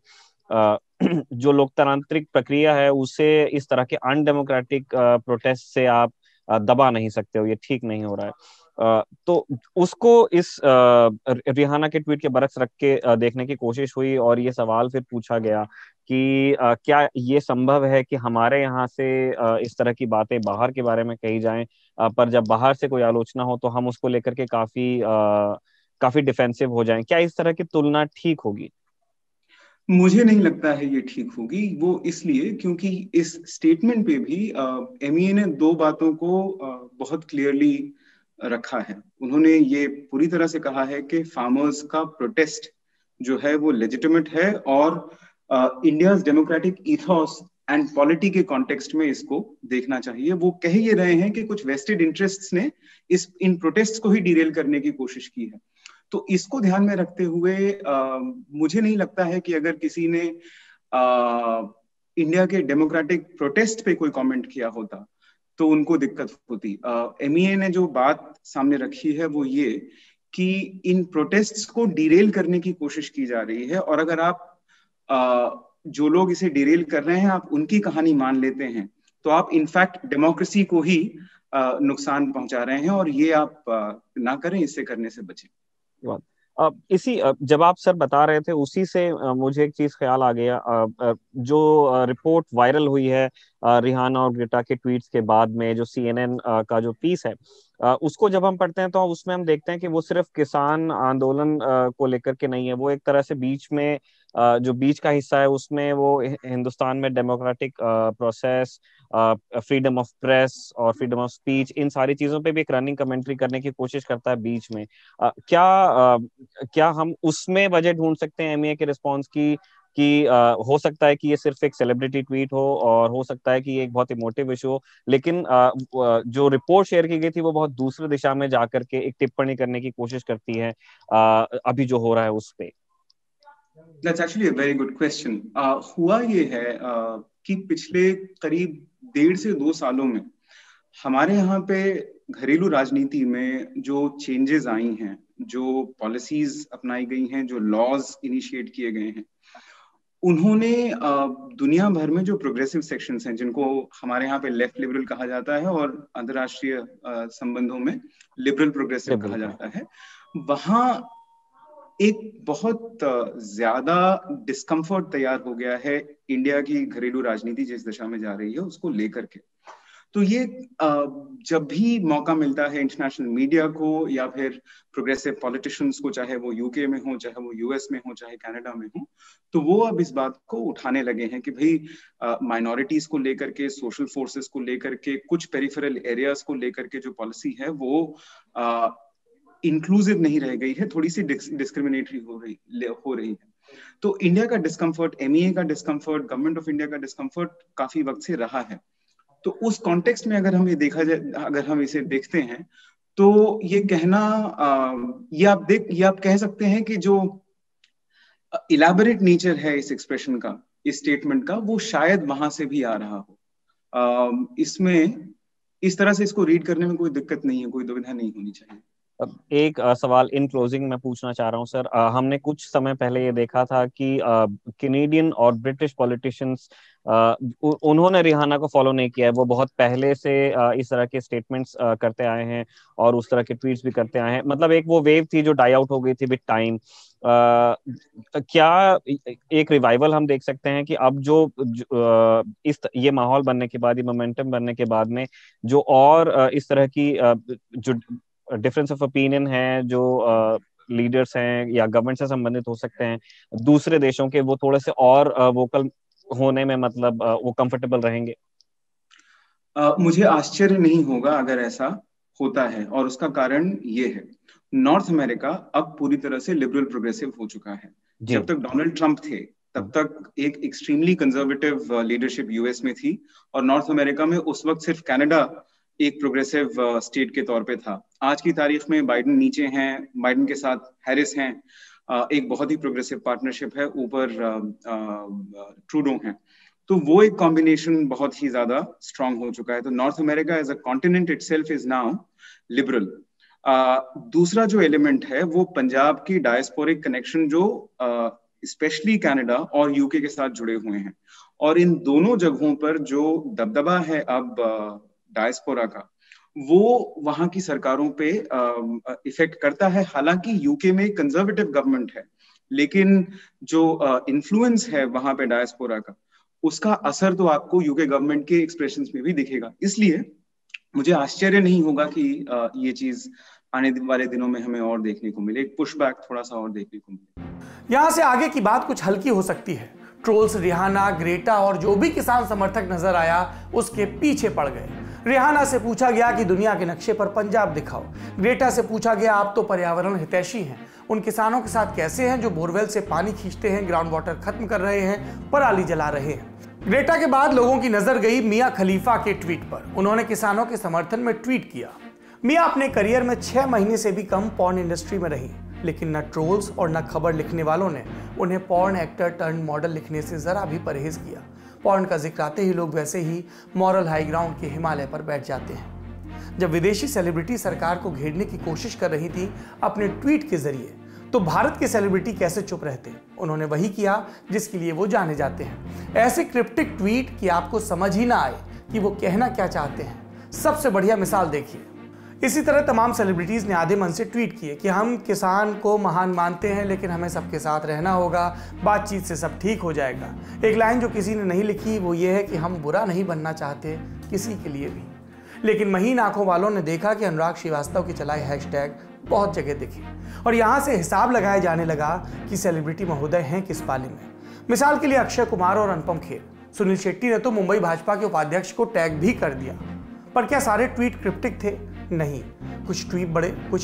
जो लोकतांत्रिक प्रक्रिया है उसे इस तरह के अनडेमोक्रेटिक प्रोटेस्ट से आप दबा नहीं सकते हो, ये ठीक नहीं हो रहा है। तो उसको इस रिहाना के ट्वीट के बरक्स रख के देखने की कोशिश हुई और ये सवाल फिर पूछा गया कि क्या ये संभव है कि हमारे यहाँ से इस तरह की बातें बाहर के बारे में कही जाएं, पर जब बाहर से कोई आलोचना हो तो हम उसको लेकर के काफी डिफेंसिव हो जाएं। क्या इस तरह की तुलना ठीक होगी? मुझे नहीं लगता है ये ठीक होगी। वो इसलिए क्योंकि इस स्टेटमेंट पे भी एमईए ने 2 बातों को बहुत क्लियरली रखा है। उन्होंने ये पूरी तरह से कहा है कि फार्मर्स का प्रोटेस्ट जो है वो लेजिटिमेट है और India democratic ethos and polity के कॉन्टेक्स्ट में इसको देखना चाहिए। वो कह ये रहे हैं कि कुछ वेस्टेड इंटरेस्ट्स ने इन प्रोटेस्ट्स को ही डिरेल करने की कोशिश की है। तो इसको ध्यान में रखते हुए मुझे नहीं लगता है कि अगर किसी ने इंडिया के डेमोक्रेटिक प्रोटेस्ट पे कोई कमेंट किया होता तो उनको दिक्कत होती। एमईए ने जो बात सामने रखी है वो ये कि इन प्रोटेस्ट्स को डिरेल करने की कोशिश की जा रही है और अगर आप जो लोग इसे डिरेल कर रहे हैं आप उनकी कहानी मान लेते हैं तो आप इनफैक्ट डेमोक्रेसी को ही नुकसान पहुंचा रहे हैं और ये आप ना करें, इससे करने से बचें। इसी जब आप सर बता रहे थे उसी से मुझे एक चीज ख्याल आ गया। जो रिपोर्ट वायरल हुई है रिहाना और ग्रेटा के ट्वीट्स के बाद में, जो CNN का जो पीस है उसको जब हम पढ़ते हैं तो उसमें हम देखते हैं कि वो सिर्फ किसान आंदोलन को लेकर के नहीं है। वो एक तरह से बीच में जो बीच का हिस्सा है उसमें वो हिंदुस्तान में democratic process, freedom of press और फ्रीडम ऑफ स्पीच, इन सारी चीजों पे भी एक रनिंग कमेंट्री करने की कोशिश करता है बीच में। क्या हम उसमें वजह ढूंढ सकते हैं एमईए के रिस्पॉन्स की कि हो सकता है कि ये सिर्फ एक सेलिब्रिटी ट्वीट हो और हो सकता है कि ये एक बहुत इमोटिव इशू हो, लेकिन जो रिपोर्ट शेयर की गई थी वो बहुत दूसरे दिशा में जाकर के एक टिप्पणी करने की कोशिश करती है अभी जो हो रहा है उस पे? That's actually a very good question. हुआ ये है कि पिछले करीब 1.5 से 2 सालों में हमारे यहाँ पे घरेलू राजनीति में जो चेंजेस आई हैं, जो पॉलिसीज अपनाई गई हैं, जो लॉज इनिशिएट किए गए हैं, उन्होंने दुनिया भर में जो प्रोग्रेसिव सेक्शंस हैं जिनको हमारे यहाँ पे लेफ्ट लिबरल कहा जाता है और अंतर्राष्ट्रीय संबंधों में लिबरल प्रोग्रेसिव कहा जाता है, वहाँ एक बहुत ज्यादा डिस्कम्फर्ट तैयार हो गया है इंडिया की घरेलू राजनीति जिस दिशा में जा रही है उसको लेकर के। तो ये जब भी मौका मिलता है इंटरनेशनल मीडिया को या फिर प्रोग्रेसिव पॉलिटिशियंस को, चाहे वो यूके में हो, चाहे वो यूएस में हो, चाहे कनाडा में हो, तो वो अब इस बात को उठाने लगे हैं कि भाई माइनॉरिटीज को लेकर के, सोशल फोर्सेस को लेकर के, कुछ पेरिफेरल एरियाज को लेकर के जो पॉलिसी है वो इंक्लूसिव नहीं रह गई है, थोड़ी सी डिस्क्रिमिनेटरी हो रही है। तो इंडिया का डिस्कम्फर्ट, एमईए का डिस्कम्फर्ट, गवर्नमेंट ऑफ इंडिया का डिस्कम्फर्ट काफी वक्त से रहा है। तो उस कॉन्टेक्स्ट में अगर हम ये देखा जाए, अगर हम इसे देखते हैं तो ये कहना, ये आप कह सकते हैं कि जो इलैबोरेट नेचर है इस एक्सप्रेशन का, इस स्टेटमेंट का, वो शायद वहां से भी आ रहा हो। इसमें इस तरह से इसको रीड करने में कोई दिक्कत नहीं है, कोई दुविधा नहीं होनी चाहिए। एक सवाल इन क्लोजिंग में पूछना चाह रहा हूँ सर। हमने कुछ समय पहले ये देखा था कि कैनेडियन और ब्रिटिश पॉलिटिशियंस उन्होंने रिहाना को फॉलो नहीं किया है। वो बहुत पहले से इस तरह के स्टेटमेंट्स करते आए हैं और उस तरह के ट्वीट्स भी करते आए हैं। मतलब एक वो वेव थी जो डाई आउट हो गई थी विद टाइम। क्या एक रिवाइवल हम देख सकते हैं कि अब ये माहौल बनने के बाद, ये मोमेंटम बनने के बाद में जो और इस तरह की जो डिफरेंस ऑफ ओपिनियन है, जो लीडर्स हैं या गवर्नमेंट से संबंधित हो सकते हैं दूसरे देशों के, वो थोड़े से और वोकल होने में मतलब वो कंफर्टेबल रहेंगे? मुझे आश्चर्य नहीं होगा अगर ऐसा होता है, और उसका कारण ये है, नॉर्थ अमेरिका अब पूरी तरह से लिबरल प्रोग्रेसिव हो चुका है। जब तक डोनाल्ड ट्रंप थे तब तक एक एक्सट्रीमली कंजर्वेटिव लीडरशिप यूएस में थी और नॉर्थ अमेरिका में उस वक्त सिर्फ कनाडा एक प्रोग्रेसिव स्टेट के तौर पे था। आज की तारीख में बाइडेन नीचे हैं, बाइडेन के साथ हैरिस हैं, एक बहुत ही प्रोग्रेसिव पार्टनरशिप है, ऊपर ट्रूडो हैं। तो वो एक कॉम्बिनेशन बहुत ही ज्यादा स्ट्रांग हो चुका है। तो North America as a continent itself is now liberal. दूसरा जो एलिमेंट है वो पंजाब की डायस्पोरिक कनेक्शन जो स्पेशली कनाडा और यूके के साथ जुड़े हुए हैं, और इन दोनों जगहों पर जो दबदबा है अब डायस्पोरा का, वो वहां की सरकारों पे इफेक्ट करता है। हालांकि यूके में कंजर्वेटिव गवर्नमेंट है, लेकिन जो इन्फ्लुएंस है वहां पे डायस्पोरा का, उसका असर तो आपको यूके गवर्नमेंट के एक्सप्रेशंस में भी दिखेगा। इसलिए मुझे आश्चर्य नहीं होगा कि ये चीज आने वाले दिनों में हमें और देखने को मिले, एक पुशबैक थोड़ा सा और देखने को मिले। यहां से आगे की बात कुछ हल्की हो सकती है। ट्रोल्स रिहाना, ग्रेटा और जो भी किसान समर्थक नजर आया उसके पीछे पड़ गए। रिहाना से पूछा गया कि दुनिया के नक्शे पर पंजाब दिखाओ। ग्रेटा से पूछा गया आप तो पर्यावरण हितैषी हैं, उन किसानों के साथ कैसे हैं जो बोरवेल से पानी खींचते हैं, ग्राउंड वाटर खत्म कर रहे हैं, पराली जला रहे हैं। ग्रेटा के बाद लोगों की नजर गई मियां खलीफा के ट्वीट पर। उन्होंने किसानों के समर्थन में ट्वीट किया। मियां अपने करियर में 6 महीने से भी कम पॉर्न इंडस्ट्री में रही, लेकिन न ट्रोल्स और न खबर लिखने वालों ने उन्हें पॉर्न एक्टर टर्न मॉडल लिखने से जरा भी परहेज किया। पॉर्न का जिक्र आते ही लोग वैसे ही मॉरल हाई ग्राउंड के हिमालय पर बैठ जाते हैं। जब विदेशी सेलिब्रिटी सरकार को घेरने की कोशिश कर रही थी अपने ट्वीट के जरिए, तो भारत के सेलिब्रिटी कैसे चुप रहते? उन्होंने वही किया जिसके लिए वो जाने जाते हैं। ऐसे क्रिप्टिक ट्वीट कि आपको समझ ही ना आए कि वो कहना क्या चाहते हैं। सबसे बढ़िया मिसाल देखिए। इसी तरह तमाम सेलिब्रिटीज ने आधे मन से ट्वीट किए कि हम किसान को महान मानते हैं, लेकिन हमें सबके साथ रहना होगा, बातचीत से सब ठीक हो जाएगा। एक लाइन जो किसी ने नहीं लिखी वो ये है कि हम बुरा नहीं बनना चाहते किसी के लिए भी। लेकिन महीन आंखों वालों ने देखा कि अनुराग श्रीवास्तव की चलाई हैशटैग बहुत जगह दिखी, और यहां से हिसाब लगाया जाने लगा कि सेलिब्रिटी महोदय हैं किस पाले में। मिसाल के लिए अक्षय कुमार और अनुपम खेर। सुनील शेट्टी ने तो मुंबई भाजपा के उपाध्यक्ष को टैग भी कर दिया। पर क्या सारे ट्वीट क्रिप्टिक थे? नहीं, कुछ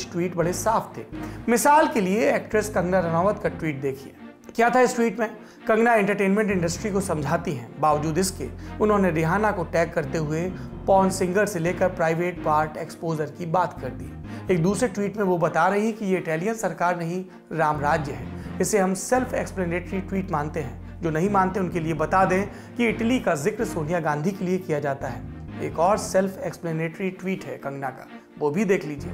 ट्वीट बड़े साफ थे। मिसाल के लिए एक्ट्रेस कंगना रनावत का ट्वीट देखिए। क्या था इस ट्वीट में? कंगना एंटरटेनमेंट इंडस्ट्री को समझाती हैं, बावजूद इसके उन्होंने रिहाना को टैग करते हुए पॉर्न सिंगर से लेकर प्राइवेट पार्ट एक्सपोजर की बात कर दी। एक दूसरे ट्वीट में वो बता रही कि ये इटालियन सरकार नहीं, राम राज्य है। इसे हम सेल्फ एक्सप्लेनेटरी ट्वीट मानते हैं। जो नहीं मानते उनके लिए बता दें कि इटली का जिक्र सोनिया गांधी के लिए किया जाता है। एक और सेल्फ एक्सप्लेनेटरी ट्वीट है कंगना का, वो भी देख लीजिए।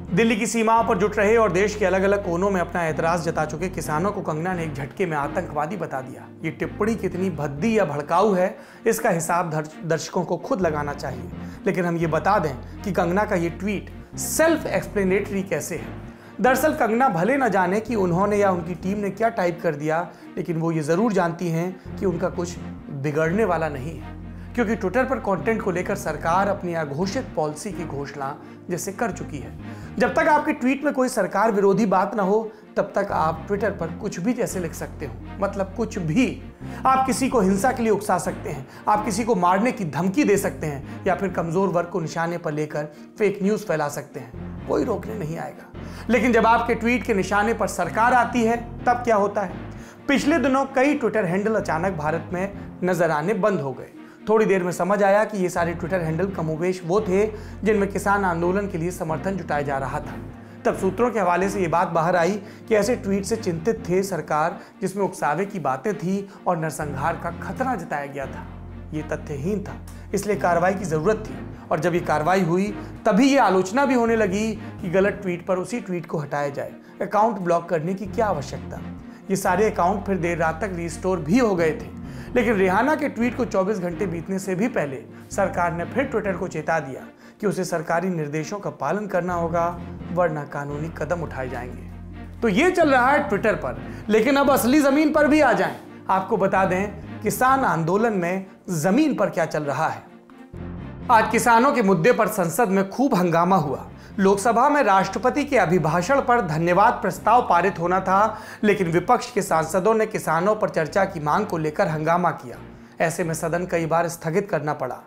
दिल्ली की सीमाओं पर जुट रहे और देश के अलग अलग कोनों में अपना एतराज जता चुके किसानों को कंगना ने एक झटके में आतंकवादी बता दिया। ये टिप्पणी कितनी भद्दी या भड़काऊ है, इसका हिसाब दर्शकों को खुद लगाना चाहिए। लेकिन हम ये बता दें कि कंगना का ये ट्वीट सेल्फ एक्सप्लेनेटरी कैसे है। दरअसल कंगना भले न जाने कि उन्होंने या उनकी टीम ने क्या टाइप कर दिया, लेकिन वो ये जरूर जानती हैं कि उनका कुछ बिगड़ने वाला नहीं है, क्योंकि ट्विटर पर कंटेंट को लेकर सरकार अपनी अघोषित पॉलिसी की घोषणा जैसे कर चुकी है। जब तक आपके ट्वीट में कोई सरकार विरोधी बात ना हो, तब तक आप ट्विटर पर कुछ भी जैसे लिख सकते हो, मतलब कुछ भी। आप किसी को हिंसा के लिए उकसा सकते हैं, आप किसी को मारने की धमकी दे सकते हैं, या फिर कमजोर वर्ग को निशाने पर लेकर फेक न्यूज फैला सकते हैं। कोई रोकने नहीं आएगा। लेकिन जब आपके ट्वीट के निशाने पर सरकार आती है, तब क्या होता है? पिछले दिनों कई ट्विटर हैंडल अचानक भारत में नजर आने बंद हो गए। थोड़ी देर में समझ आया कि ये सारे ट्विटर हैंडल कमोबेश वो थे जिनमें किसान आंदोलन के लिए समर्थन जुटाया जा रहा था। तब सूत्रों के हवाले से ये बात बाहर आई कि ऐसे ट्वीट से चिंतित थे सरकार, जिसमें उकसावे की बातें थी और नरसंहार का खतरा जताया गया था। ये तथ्यहीन था, इसलिए कार्रवाई की जरूरत थी। और जब ये कार्रवाई हुई, तभी ये आलोचना भी होने लगी कि गलत ट्वीट पर उसी ट्वीट को हटाया जाए। अकाउंट ब्लॉक करने की क्या आवश्यकता? ये सारे अकाउंट फिर देर रात तक रिस्टोर भी हो गए थे। लेकिन रिहाना के ट्वीट को 24 घंटे बीतने से भी पहले सरकार ने फिर ट्विटर को चेता दिया कि उसे सरकारी निर्देशों का पालन करना होगा, वरना कानूनी कदम उठाए जाएंगे। तो ये चल रहा है ट्विटर पर, लेकिन अब असली जमीन पर भी आ जाएं। आपको बता दें किसान आंदोलन में जमीन पर क्या चल रहा है। आज किसानों के मुद्दे पर संसद में खूब हंगामा हुआ। लोकसभा में राष्ट्रपति के अभिभाषण पर धन्यवाद प्रस्ताव पारित होना था, लेकिन विपक्ष के सांसदों ने किसानों पर चर्चा की मांग को लेकर हंगामा किया। ऐसे में सदन कई बार स्थगित करना पड़ा।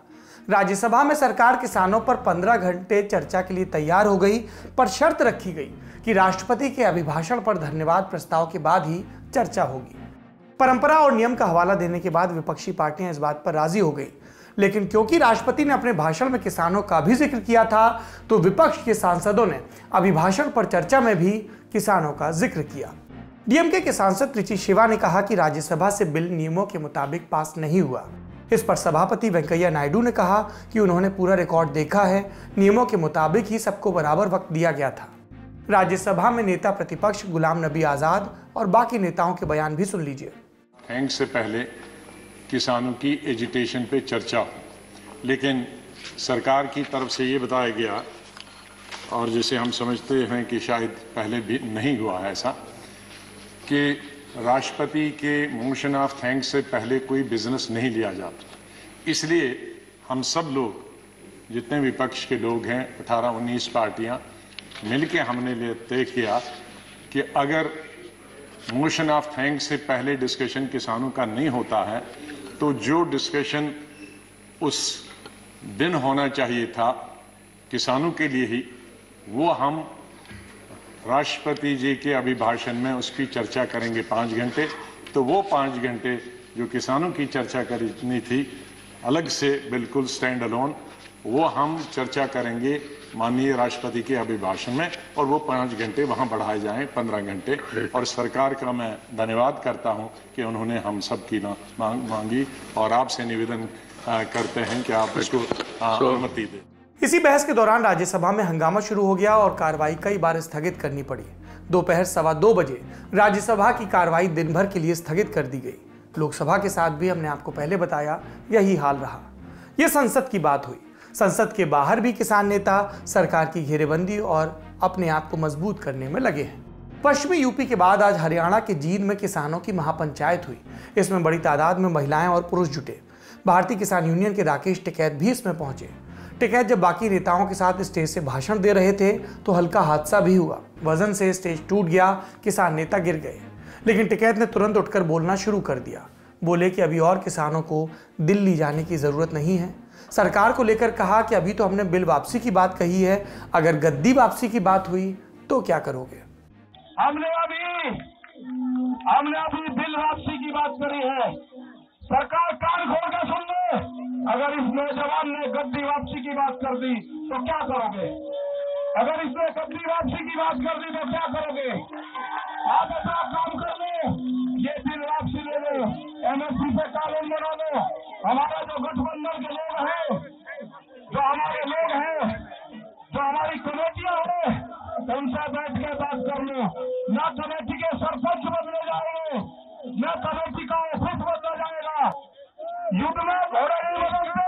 राज्यसभा में सरकार किसानों पर 15 घंटे चर्चा के लिए तैयार हो गई, पर शर्त रखी गई कि राष्ट्रपति के अभिभाषण पर धन्यवाद प्रस्ताव के बाद ही चर्चा होगी। परंपरा और नियम का हवाला देने के बाद विपक्षी पार्टियां इस बात पर राजी हो गई, लेकिन क्योंकि राष्ट्रपति ने अपने भाषण में किसानों का भी जिक्र किया था, तो विपक्ष के सांसदों ने अभिभाषण पर चर्चा में भी किसानों का जिक्र किया। डीएमके के सांसद त्रिची शिवा ने कहा कि राज्यसभा से बिल नियमों के मुताबिक पास नहीं हुआ। इस पर सभापति वेंकैया नायडू ने कहा कि उन्होंने पूरा रिकॉर्ड देखा है, नियमों के मुताबिक ही सबको बराबर वक्त दिया गया था। राज्यसभा में नेता प्रतिपक्ष गुलाम नबी आजाद और बाकी नेताओं के बयान भी सुन लीजिए। थैंक्स से पहले किसानों की एजिटेशन पे चर्चा हो, लेकिन सरकार की तरफ से ये बताया गया, और जिसे हम समझते हैं कि शायद पहले भी नहीं हुआ है ऐसा, कि राष्ट्रपति के मोशन ऑफ थैंक्स से पहले कोई बिजनेस नहीं लिया जाता। इसलिए हम सब लोग, जितने विपक्ष के लोग हैं, 18-19 पार्टियां मिलके हमने तय किया कि अगर मोशन ऑफ थैंक्स से पहले डिस्कशन किसानों का नहीं होता है, तो जो डिस्कशन उस दिन होना चाहिए था किसानों के लिए ही, वो हम राष्ट्रपति जी के अभिभाषण में उसकी चर्चा करेंगे 5 घंटे। तो वो 5 घंटे जो किसानों की चर्चा करनी थी अलग से, बिल्कुल स्टैंड अलोन, वो हम चर्चा करेंगे माननीय राष्ट्रपति के अभिभाषण में, और वो 5 घंटे वहां बढ़ाए जाएं 15 घंटे। और सरकार का मैं धन्यवाद करता हूं कि उन्होंने हम सब की मांगी, और आपसे निवेदन करते हैं कि आप इसको अनुमति दें। इसी बहस के दौरान राज्यसभा में हंगामा शुरू हो गया और कार्रवाई कई बार स्थगित करनी पड़ी। दोपहर 2:15 बजे राज्यसभा की कार्रवाई दिन भर के लिए स्थगित कर दी गई। लोकसभा के साथ भी हमने आपको पहले बताया यही हाल रहा। यह संसद की बात हुई। संसद के बाहर भी किसान नेता सरकार की घेरेबंदी और अपने आप को मजबूत करने में लगे हैं। पश्चिमी यूपी के बाद आज हरियाणा के जींद में किसानों की महापंचायत हुई। इसमें बड़ी तादाद में महिलाएं और पुरुष जुटे। भारतीय किसान यूनियन के राकेश टिकैत भी इसमें पहुंचे। टिकैत जब बाकी नेताओं के साथ स्टेज से भाषण दे रहे थे तो हल्का हादसा भी हुआ। वजन से स्टेज टूट गया, किसान नेता गिर गए, लेकिन टिकैत ने तुरंत उठकर बोलना शुरू कर दिया। बोले कि अभी और किसानों को दिल्ली जाने की जरूरत नहीं है। सरकार को लेकर कहा कि अभी तो हमने बिल वापसी की बात कही है, अगर गद्दी वापसी की बात हुई तो क्या करोगे? हमने अभी बिल वापसी की बात करी है। सरकार कान खोल के सुन ले, अगर इस नौजवान ने गद्दी वापसी की बात कर दी तो क्या करोगे? अगर इसने गद्दी वापसी की बात कर दी तो क्या करोगे? आप अपना काम कर लो, ये बिल वापसी ले लो, एमएसपी पे कानून बना लो। हमारा जो गठबंधन के लोग हैं, जो हमारे लोग हैं, जो हमारी कमेटियां हैं, उनसे बैठ के बात कर लो। न कमेटी के सरपंच बदले जाएंगे, न कमेटी का ऑफिस बदला जाएगा। युद्ध में घोड़े नहीं बदलते,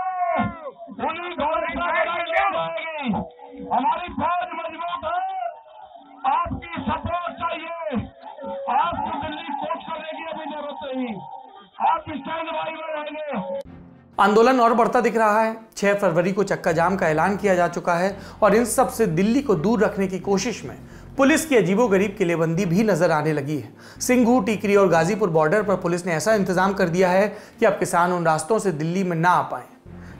उन्हीं घोड़े का लड़ाई जाएगी। हमारी फौज मजबूत है, आपकी सपोर्ट चाहिए। आपको दिल्ली कोर्ट करने की अभी जरूरत नहीं, आप स्टैंड बाई में रहेंगे। आंदोलन और बढ़ता दिख रहा है। 6 फरवरी को चक्का जाम का ऐलान किया जा चुका है और इन सब से दिल्ली को दूर रखने की कोशिश में पुलिस की अजीबोगरीब किलेबंदी भी नजर आने लगी है। सिंघू, टीकरी और गाजीपुर बॉर्डर पर पुलिस ने ऐसा इंतजाम कर दिया है कि अब किसान उन रास्तों से दिल्ली में ना आ पाए।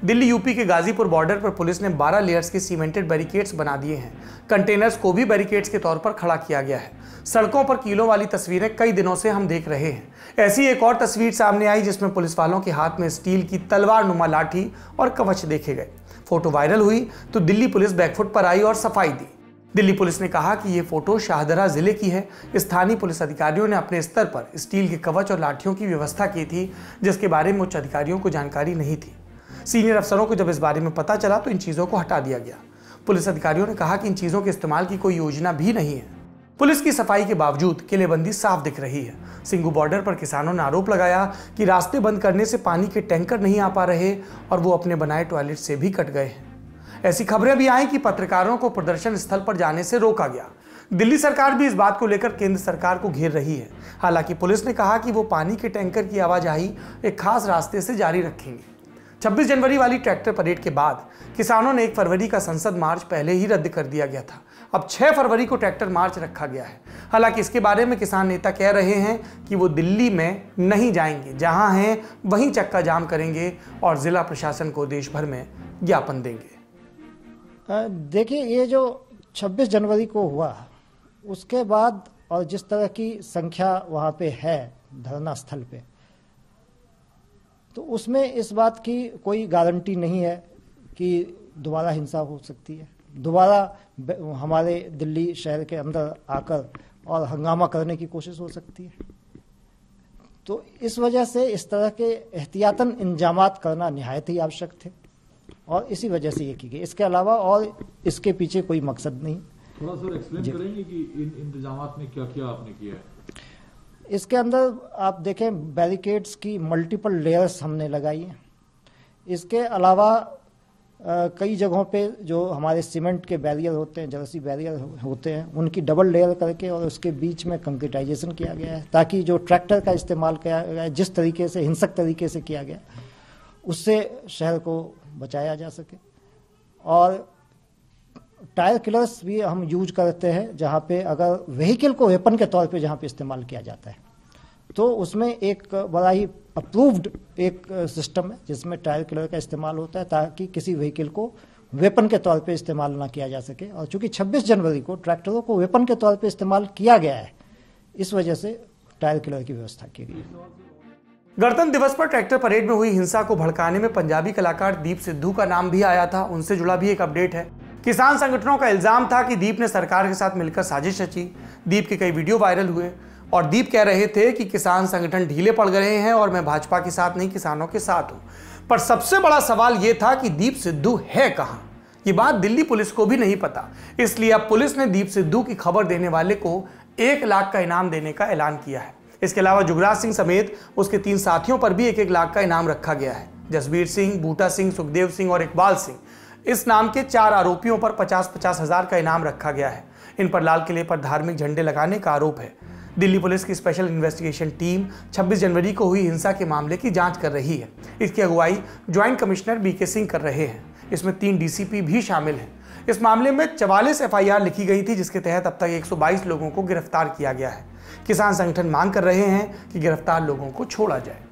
दिल्ली यूपी के गाजीपुर बॉर्डर पर पुलिस ने 12 लेयर्स के सीमेंटेड बैरिकेड्स बना दिए हैं। कंटेनर्स को भी बैरिकेड्स के तौर पर खड़ा किया गया है। सड़कों पर कीलों वाली तस्वीरें कई दिनों से हम देख रहे हैं। ऐसी एक और तस्वीर सामने आई जिसमें पुलिस वालों के हाथ में स्टील की तलवार नुमा लाठी और कवच देखे गए। फोटो वायरल हुई तो दिल्ली पुलिस बैकफुट पर आई और सफाई दी। दिल्ली पुलिस ने कहा कि ये फोटो शाहदरा जिले की है। स्थानीय पुलिस अधिकारियों ने अपने स्तर पर स्टील के कवच और लाठियों की व्यवस्था की थी, जिसके बारे में उच्च अधिकारियों को जानकारी नहीं थी। सीनियर अफसरों को जब इस बारे में पता चला तो इन चीज़ों को हटा दिया गया। पुलिस अधिकारियों ने कहा कि इन चीज़ों के इस्तेमाल की कोई योजना भी नहीं है। पुलिस की सफाई के बावजूद किलेबंदी साफ दिख रही है। सिंघू बॉर्डर पर किसानों ने आरोप लगाया कि रास्ते बंद करने से पानी के टैंकर नहीं आ पा रहे और वो अपने बनाए टॉयलेट से भी कट गए हैं। ऐसी खबरें भी आई कि पत्रकारों को प्रदर्शन स्थल पर जाने से रोका गया। दिल्ली सरकार भी इस बात को लेकर केंद्र सरकार को घेर रही है। हालांकि पुलिस ने कहा कि वो पानी के टैंकर की आवाजाही एक खास रास्ते से जारी रखेंगे। 26 जनवरी वाली ट्रैक्टर परेड के बाद किसानों ने 1 फरवरी का संसद मार्च पहले ही रद्द कर दिया गया था। अब 6 फरवरी को ट्रैक्टर मार्च रखा गया है। हालांकि इसके बारे में किसान नेता कह रहे हैं कि वो दिल्ली में नहीं जाएंगे, जहां हैं वहीं चक्का जाम करेंगे और जिला प्रशासन को देश भर में ज्ञापन देंगे। देखिए, ये जो 26 जनवरी को हुआ उसके बाद और जिस तरह की संख्या वहाँ पे है धरना स्थल पे, तो उसमें इस बात की कोई गारंटी नहीं है कि दोबारा हिंसा हो सकती है, दोबारा हमारे दिल्ली शहर के अंदर आकर और हंगामा करने की कोशिश हो सकती है। तो इस वजह से इस तरह के एहतियातन इंतजामात करना निहायत ही आवश्यक थे और इसी वजह से ये की गई। इसके अलावा और इसके पीछे कोई मकसद नहीं। थोड़ा सा एक्सप्लेन करेंगे कि इन इंतजामात में क्या क्या आपने किया है? इसके अंदर आप देखें बैरिकेड्स की मल्टीपल लेयर्स हमने लगाई हैं। इसके अलावा कई जगहों पे जो हमारे सीमेंट के बैरियर होते हैं, जर्सी बैरियर होते हैं, उनकी डबल लेयर करके और उसके बीच में कंक्रीटाइजेशन किया गया है ताकि जो ट्रैक्टर का इस्तेमाल किया गया जिस तरीके से हिंसक तरीके से किया गया उससे शहर को बचाया जा सके। और टायर किलर्स भी हम यूज करते हैं जहाँ पे अगर व्हीकल को वेपन के तौर पे जहाँ पे इस्तेमाल किया जाता है तो उसमें एक बड़ा ही अप्रूव्ड एक सिस्टम है जिसमें टायर किलर का इस्तेमाल होता है ताकि किसी व्हीकल को वेपन के तौर पे इस्तेमाल ना किया जा सके। और चूंकि 26 जनवरी को ट्रैक्टरों को वेपन के तौर पे इस्तेमाल किया गया है इस वजह से टायर किलर की व्यवस्था की गई। गणतंत्र दिवस पर ट्रैक्टर परेड में हुई हिंसा को भड़काने में पंजाबी कलाकार दीप सिद्धू का नाम भी आया था। उनसे जुड़ा भी एक अपडेट है। किसान संगठनों का इल्जाम था कि दीप ने सरकार के साथ मिलकर साजिश रची। दीप के कई वीडियो वायरल हुए और दीप कह रहे थे कि किसान संगठन ढीले पड़ गए हैं और मैं भाजपा के साथ नहीं किसानों के साथ हूं। पर सबसे बड़ा सवाल यह था कि दीप सिद्धू है कहां। ये बात दिल्ली पुलिस को भी नहीं पता, इसलिए अब पुलिस ने दीप सिद्धू की खबर देने वाले को 1 लाख का इनाम देने का ऐलान किया है। इसके अलावा जुगराज सिंह समेत उसके 3 साथियों पर भी 1-1 लाख का इनाम रखा गया है। जसबीर सिंह, बूटा सिंह, सुखदेव सिंह और इकबाल सिंह, इस नाम के 4 आरोपियों पर 50-50 हजार का इनाम रखा गया है। इन पर लाल किले पर धार्मिक झंडे लगाने का आरोप है। दिल्ली पुलिस की स्पेशल इन्वेस्टिगेशन टीम 26 जनवरी को हुई हिंसा के मामले की जांच कर रही है। इसकी अगुवाई ज्वाइंट कमिश्नर बीके सिंह कर रहे हैं। इसमें 3 डीसीपी भी शामिल हैं। इस मामले में 44 एफआईआर लिखी गई थी जिसके तहत अब तक 122 लोगों को गिरफ्तार किया गया है। किसान संगठन मांग कर रहे हैं कि गिरफ्तार लोगों को छोड़ा जाए।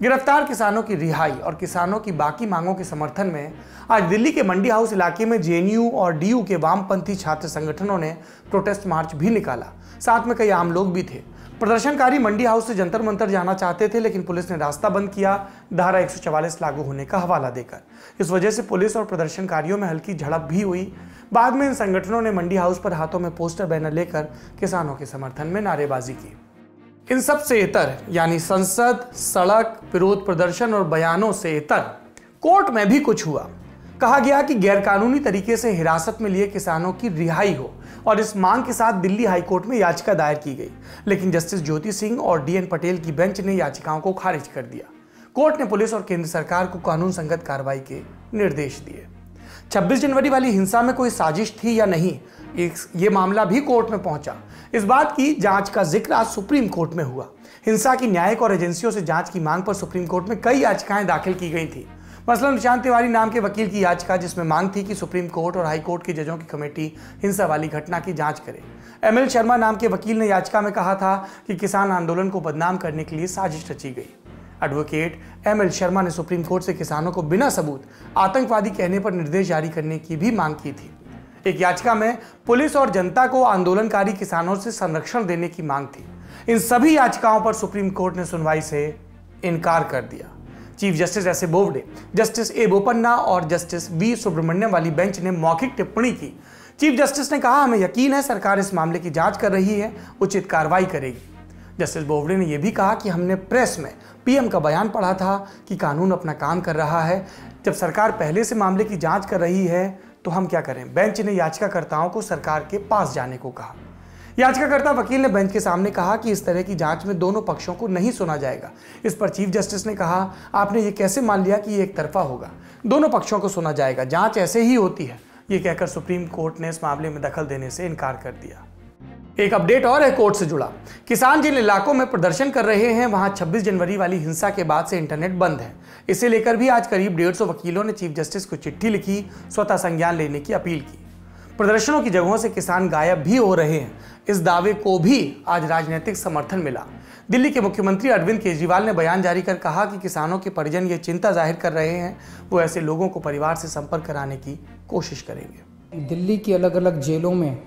गिरफ्तार किसानों की रिहाई और किसानों की बाकी मांगों के समर्थन में आज दिल्ली के मंडी हाउस इलाके में जेएनयू और डीयू के वामपंथी छात्र संगठनों ने प्रोटेस्ट मार्च भी निकाला। साथ में कई आम लोग भी थे। प्रदर्शनकारी मंडी हाउस से जंतर मंतर जाना चाहते थे लेकिन पुलिस ने रास्ता बंद किया धारा 144 लागू होने का हवाला देकर। इस वजह से पुलिस और प्रदर्शनकारियों में हल्की झड़प भी हुई। बाद में इन संगठनों ने मंडी हाउस पर हाथों में पोस्टर बैनर लेकर किसानों के समर्थन में नारेबाजी की। इन सब से इतर यानी संसद, सड़क, विरोध प्रदर्शन और बयानों से इतर कोर्ट में भी कुछ हुआ। कहा गया कि गैरकानूनी तरीके से हिरासत में लिए किसानों की रिहाई हो और इस मांग के साथ दिल्ली हाईकोर्ट में याचिका दायर की गई, लेकिन जस्टिस ज्योति सिंह और डीएन पटेल की बेंच ने याचिकाओं को खारिज कर दिया। कोर्ट ने पुलिस और केंद्र सरकार को कानून संगत कार्रवाई के निर्देश दिए। 26 जनवरी वाली हिंसा में कोई साजिश थी या नहीं, ये मामला भी कोर्ट में पहुंचा। इस बात की जांच का जिक्र आज सुप्रीम कोर्ट में हुआ। हिंसा की न्यायिक और एजेंसियों से जांच की मांग पर सुप्रीम कोर्ट में कई याचिकाएं दाखिल की गई थी। मसलन निशांत तिवारी नाम के वकील की याचिका जिसमें मांग थी कि सुप्रीम कोर्ट और हाई कोर्ट के जजों की कमेटी हिंसा वाली घटना की जांच करे। एमएल शर्मा नाम के वकील ने याचिका में कहा था कि किसान आंदोलन को बदनाम करने के लिए साजिश रची गई। एडवोकेट एमएल शर्मा ने सुप्रीम कोर्ट से किसानों को बिना सबूत आतंकवादी कहने पर निर्देश जारी करने की भी मांग की थी। एक याचिका में पुलिस और जनता को आंदोलनकारी किसानों से संरक्षण देने की मांग थी। इन सभी याचिकाओं पर सुप्रीम कोर्ट ने सुनवाई से इनकार कर दिया। Chief justice S A Bobde, justice A Bopanna और जस्टिस बी सुब्रमण्यम वाली बेंच ने मौखिक टिप्पणी की। चीफ जस्टिस ने कहा, हमें यकीन है सरकार इस मामले की जांच कर रही है, उचित कार्रवाई करेगी। जस्टिस बोबडे ने यह भी कहा कि हमने प्रेस में पीएम का बयान पढ़ा था कि कानून अपना काम कर रहा है। जब सरकार पहले से मामले की जांच कर रही है तो हम क्या करें। बेंच ने याचिकाकर्ताओं को सरकार के पास जाने को कहा। याचिकाकर्ता वकील ने बेंच के सामने कहा कि इस तरह की जांच में दोनों पक्षों को नहीं सुना जाएगा। इस पर चीफ जस्टिस ने कहा, आपने ये कैसे मान लिया कि ये एक तरफा होगा, दोनों पक्षों को सुना जाएगा, जांच ऐसे ही होती है। ये कहकर सुप्रीम कोर्ट ने इस मामले में दखल देने से इनकार कर दिया। एक अपडेट और है कोर्ट से जुड़ा। किसान जिन इलाकों में प्रदर्शन कर रहे हैं वहां 26 जनवरी वाली हिंसा के बाद से इंटरनेट बंद है। इसे लेकर भी आज करीब 150 वकीलों ने चीफ जस्टिस को चिट्ठी लिखी, स्वतः संज्ञान लेने की अपील की। प्रदर्शनों की जगहों से किसान गायब भी हो रहे हैं, इस दावे को भी आज राजनीतिक समर्थन मिला। दिल्ली के मुख्यमंत्री अरविंद केजरीवाल ने बयान जारी कर कहा कि किसानों के परिजन ये चिंता जाहिर कर रहे हैं, वो ऐसे लोगों को परिवार से संपर्क कराने की कोशिश करेंगे। दिल्ली की अलग अलग जेलों में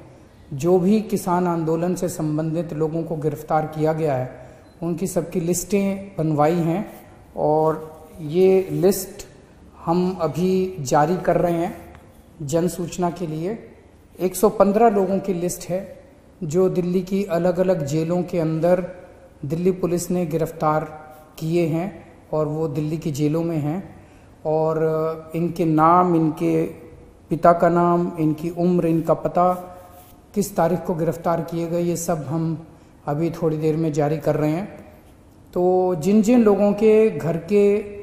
जो भी किसान आंदोलन से संबंधित लोगों को गिरफ्तार किया गया है, उनकी सबकी लिस्टें बनवाई हैं और ये लिस्ट हम अभी जारी कर रहे हैं जन सूचना के लिए। 115 लोगों की लिस्ट है जो दिल्ली की अलग अलग जेलों के अंदर दिल्ली पुलिस ने गिरफ्तार किए हैं और वो दिल्ली की जेलों में हैं। और इनके नाम, इनके पिता का नाम, इनकी उम्र, इनका पता, किस तारीख को गिरफ्तार किए गए, ये सब हम अभी थोड़ी देर में जारी कर रहे हैं। तो जिन जिन लोगों के घर के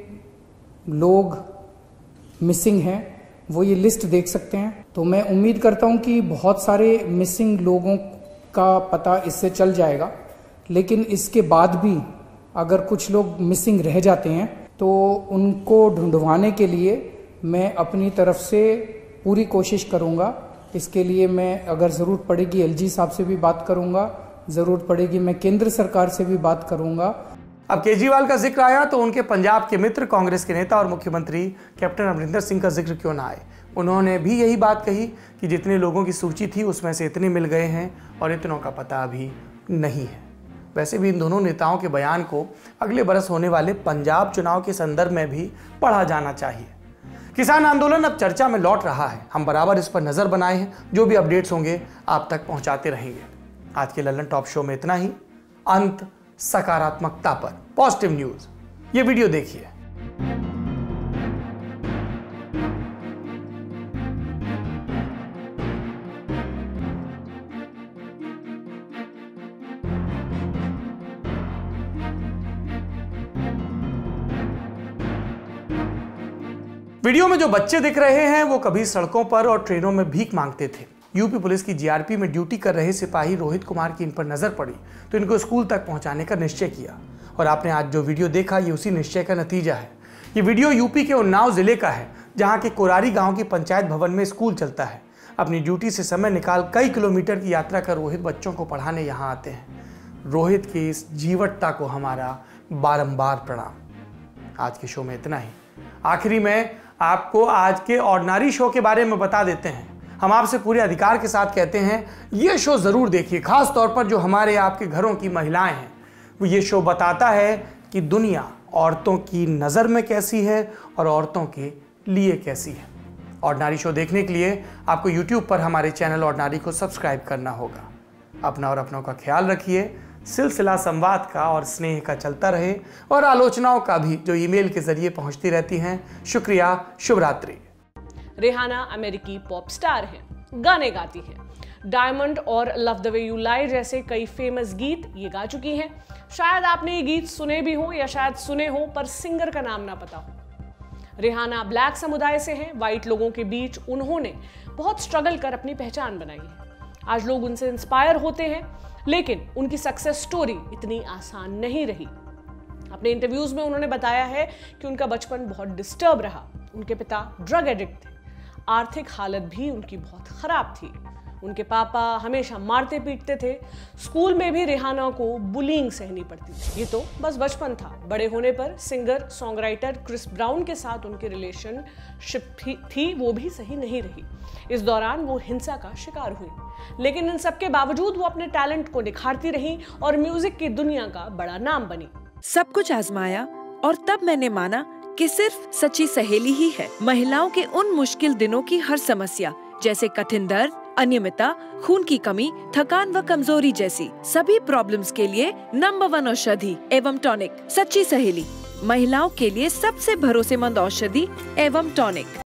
लोग मिसिंग हैं वो ये लिस्ट देख सकते हैं। तो मैं उम्मीद करता हूं कि बहुत सारे मिसिंग लोगों का पता इससे चल जाएगा, लेकिन इसके बाद भी अगर कुछ लोग मिसिंग रह जाते हैं तो उनको ढूंढवाने के लिए मैं अपनी तरफ से पूरी कोशिश करूंगा। इसके लिए मैं अगर ज़रूरत पड़ेगी एलजी साहब से भी बात करूंगा, ज़रूरत पड़ेगी मैं केंद्र सरकार से भी बात करूंगा। अब केजरीवाल का जिक्र आया तो उनके पंजाब के मित्र कांग्रेस के नेता और मुख्यमंत्री कैप्टन अमरिंदर सिंह का जिक्र क्यों ना आए। उन्होंने भी यही बात कही कि जितने लोगों की सूची थी उसमें से इतने मिल गए हैं और इतनों का पता अभी नहीं है। वैसे भी इन दोनों नेताओं के बयान को अगले बरस होने वाले पंजाब चुनाव के संदर्भ में भी पढ़ा जाना चाहिए। किसान आंदोलन अब चर्चा में लौट रहा है। हम बराबर इस पर नजर बनाए हैं, जो भी अपडेट्स होंगे आप तक पहुंचाते रहेंगे। आज के लल्लन टॉप शो में इतना ही। अंत सकारात्मकता पर, पॉजिटिव न्यूज। ये वीडियो देखिए। वीडियो में जो बच्चे दिख रहे हैं वो कभी सड़कों पर और ट्रेनों में भीख मांगते थे। यूपी पुलिस की जीआरपी में ड्यूटी कर रहे सिपाही रोहित कुमार की इन पर नजर पड़ी तो इनको स्कूल तक पहुंचाने का निश्चय किया। और आपने आज जो वीडियो देखा ये उसी निश्चय का नतीजा है। ये वीडियो यूपी के उन्नाव जिले का है, जहां के कोरारी गांव की पंचायत भवन में स्कूल चलता है। अपनी ड्यूटी से समय निकाल कई किलोमीटर की यात्रा कर रोहित बच्चों को पढ़ाने यहाँ आते हैं। रोहित की इस जीवटता को हमारा बारंबार प्रणाम। आज के शो में इतना ही। आखिरी में आपको आज के ऑर्डिनरी शो के बारे में बता देते हैं। हम आपसे पूरे अधिकार के साथ कहते हैं ये शो जरूर देखिए, खास तौर पर जो हमारे आपके घरों की महिलाएं हैं। वो ये शो बताता है कि दुनिया औरतों की नज़र में कैसी है और औरतों के लिए कैसी है। ऑर्डिनरी शो देखने के लिए आपको YouTube पर हमारे चैनल ऑर्डिनरी को सब्सक्राइब करना होगा। अपना और अपनों का ख्याल रखिए। सिलसिला संवाद का और स्नेह का चलता रहे और आलोचनाओं का भी जो ईमेल के जरिए पहुंचती रहती हैं। शुक्रिया, शुभ रात्रि। रिहाना अमेरिकी पॉप स्टार है, गाने गाती है। डायमंड और love the way you lie जैसे कई फेमस गीत ये गा चुकी हैं। शायद आपने ये गीत सुने भी हो या शायद सुने हो, पर सिंगर का नाम ना पता हो। रिहाना ब्लैक समुदाय से हैं। वाइट लोगों के बीच उन्होंने बहुत स्ट्रगल कर अपनी पहचान बनाई है। आज लोग उनसे इंस्पायर होते हैं, लेकिन उनकी सक्सेस स्टोरी इतनी आसान नहीं रही। अपने इंटरव्यूज में उन्होंने बताया है कि उनका बचपन बहुत डिस्टर्ब रहा। उनके पिता ड्रग एडिक्ट थे। आर्थिक हालत भी उनकी बहुत खराब थी। उनके पापा हमेशा मारते पीटते थे। स्कूल में भी रिहाना को बुलिंग सहनी पड़ती थी। ये तो बस बचपन था। बड़े होने पर singer song writer Chris Brown के साथ उनकी रिलेशनशिप थी, वो भी सही नहीं रही। इस दौरान वो हिंसा का शिकार हुई, लेकिन इन सब के बावजूद वो अपने टैलेंट को निखारती रही और म्यूजिक की दुनिया का बड़ा नाम बनी। सब कुछ आजमाया और तब मैंने माना कि सिर्फ सच्ची सहेली ही है। महिलाओं के उन मुश्किल दिनों की हर समस्या, जैसे कठिन दर्द, अनियमितता, खून की कमी, थकान व कमजोरी जैसी सभी प्रॉब्लम्स के लिए नंबर 1 औषधि एवं टॉनिक सच्ची सहेली। महिलाओं के लिए सबसे भरोसेमंद औषधि एवं टॉनिक।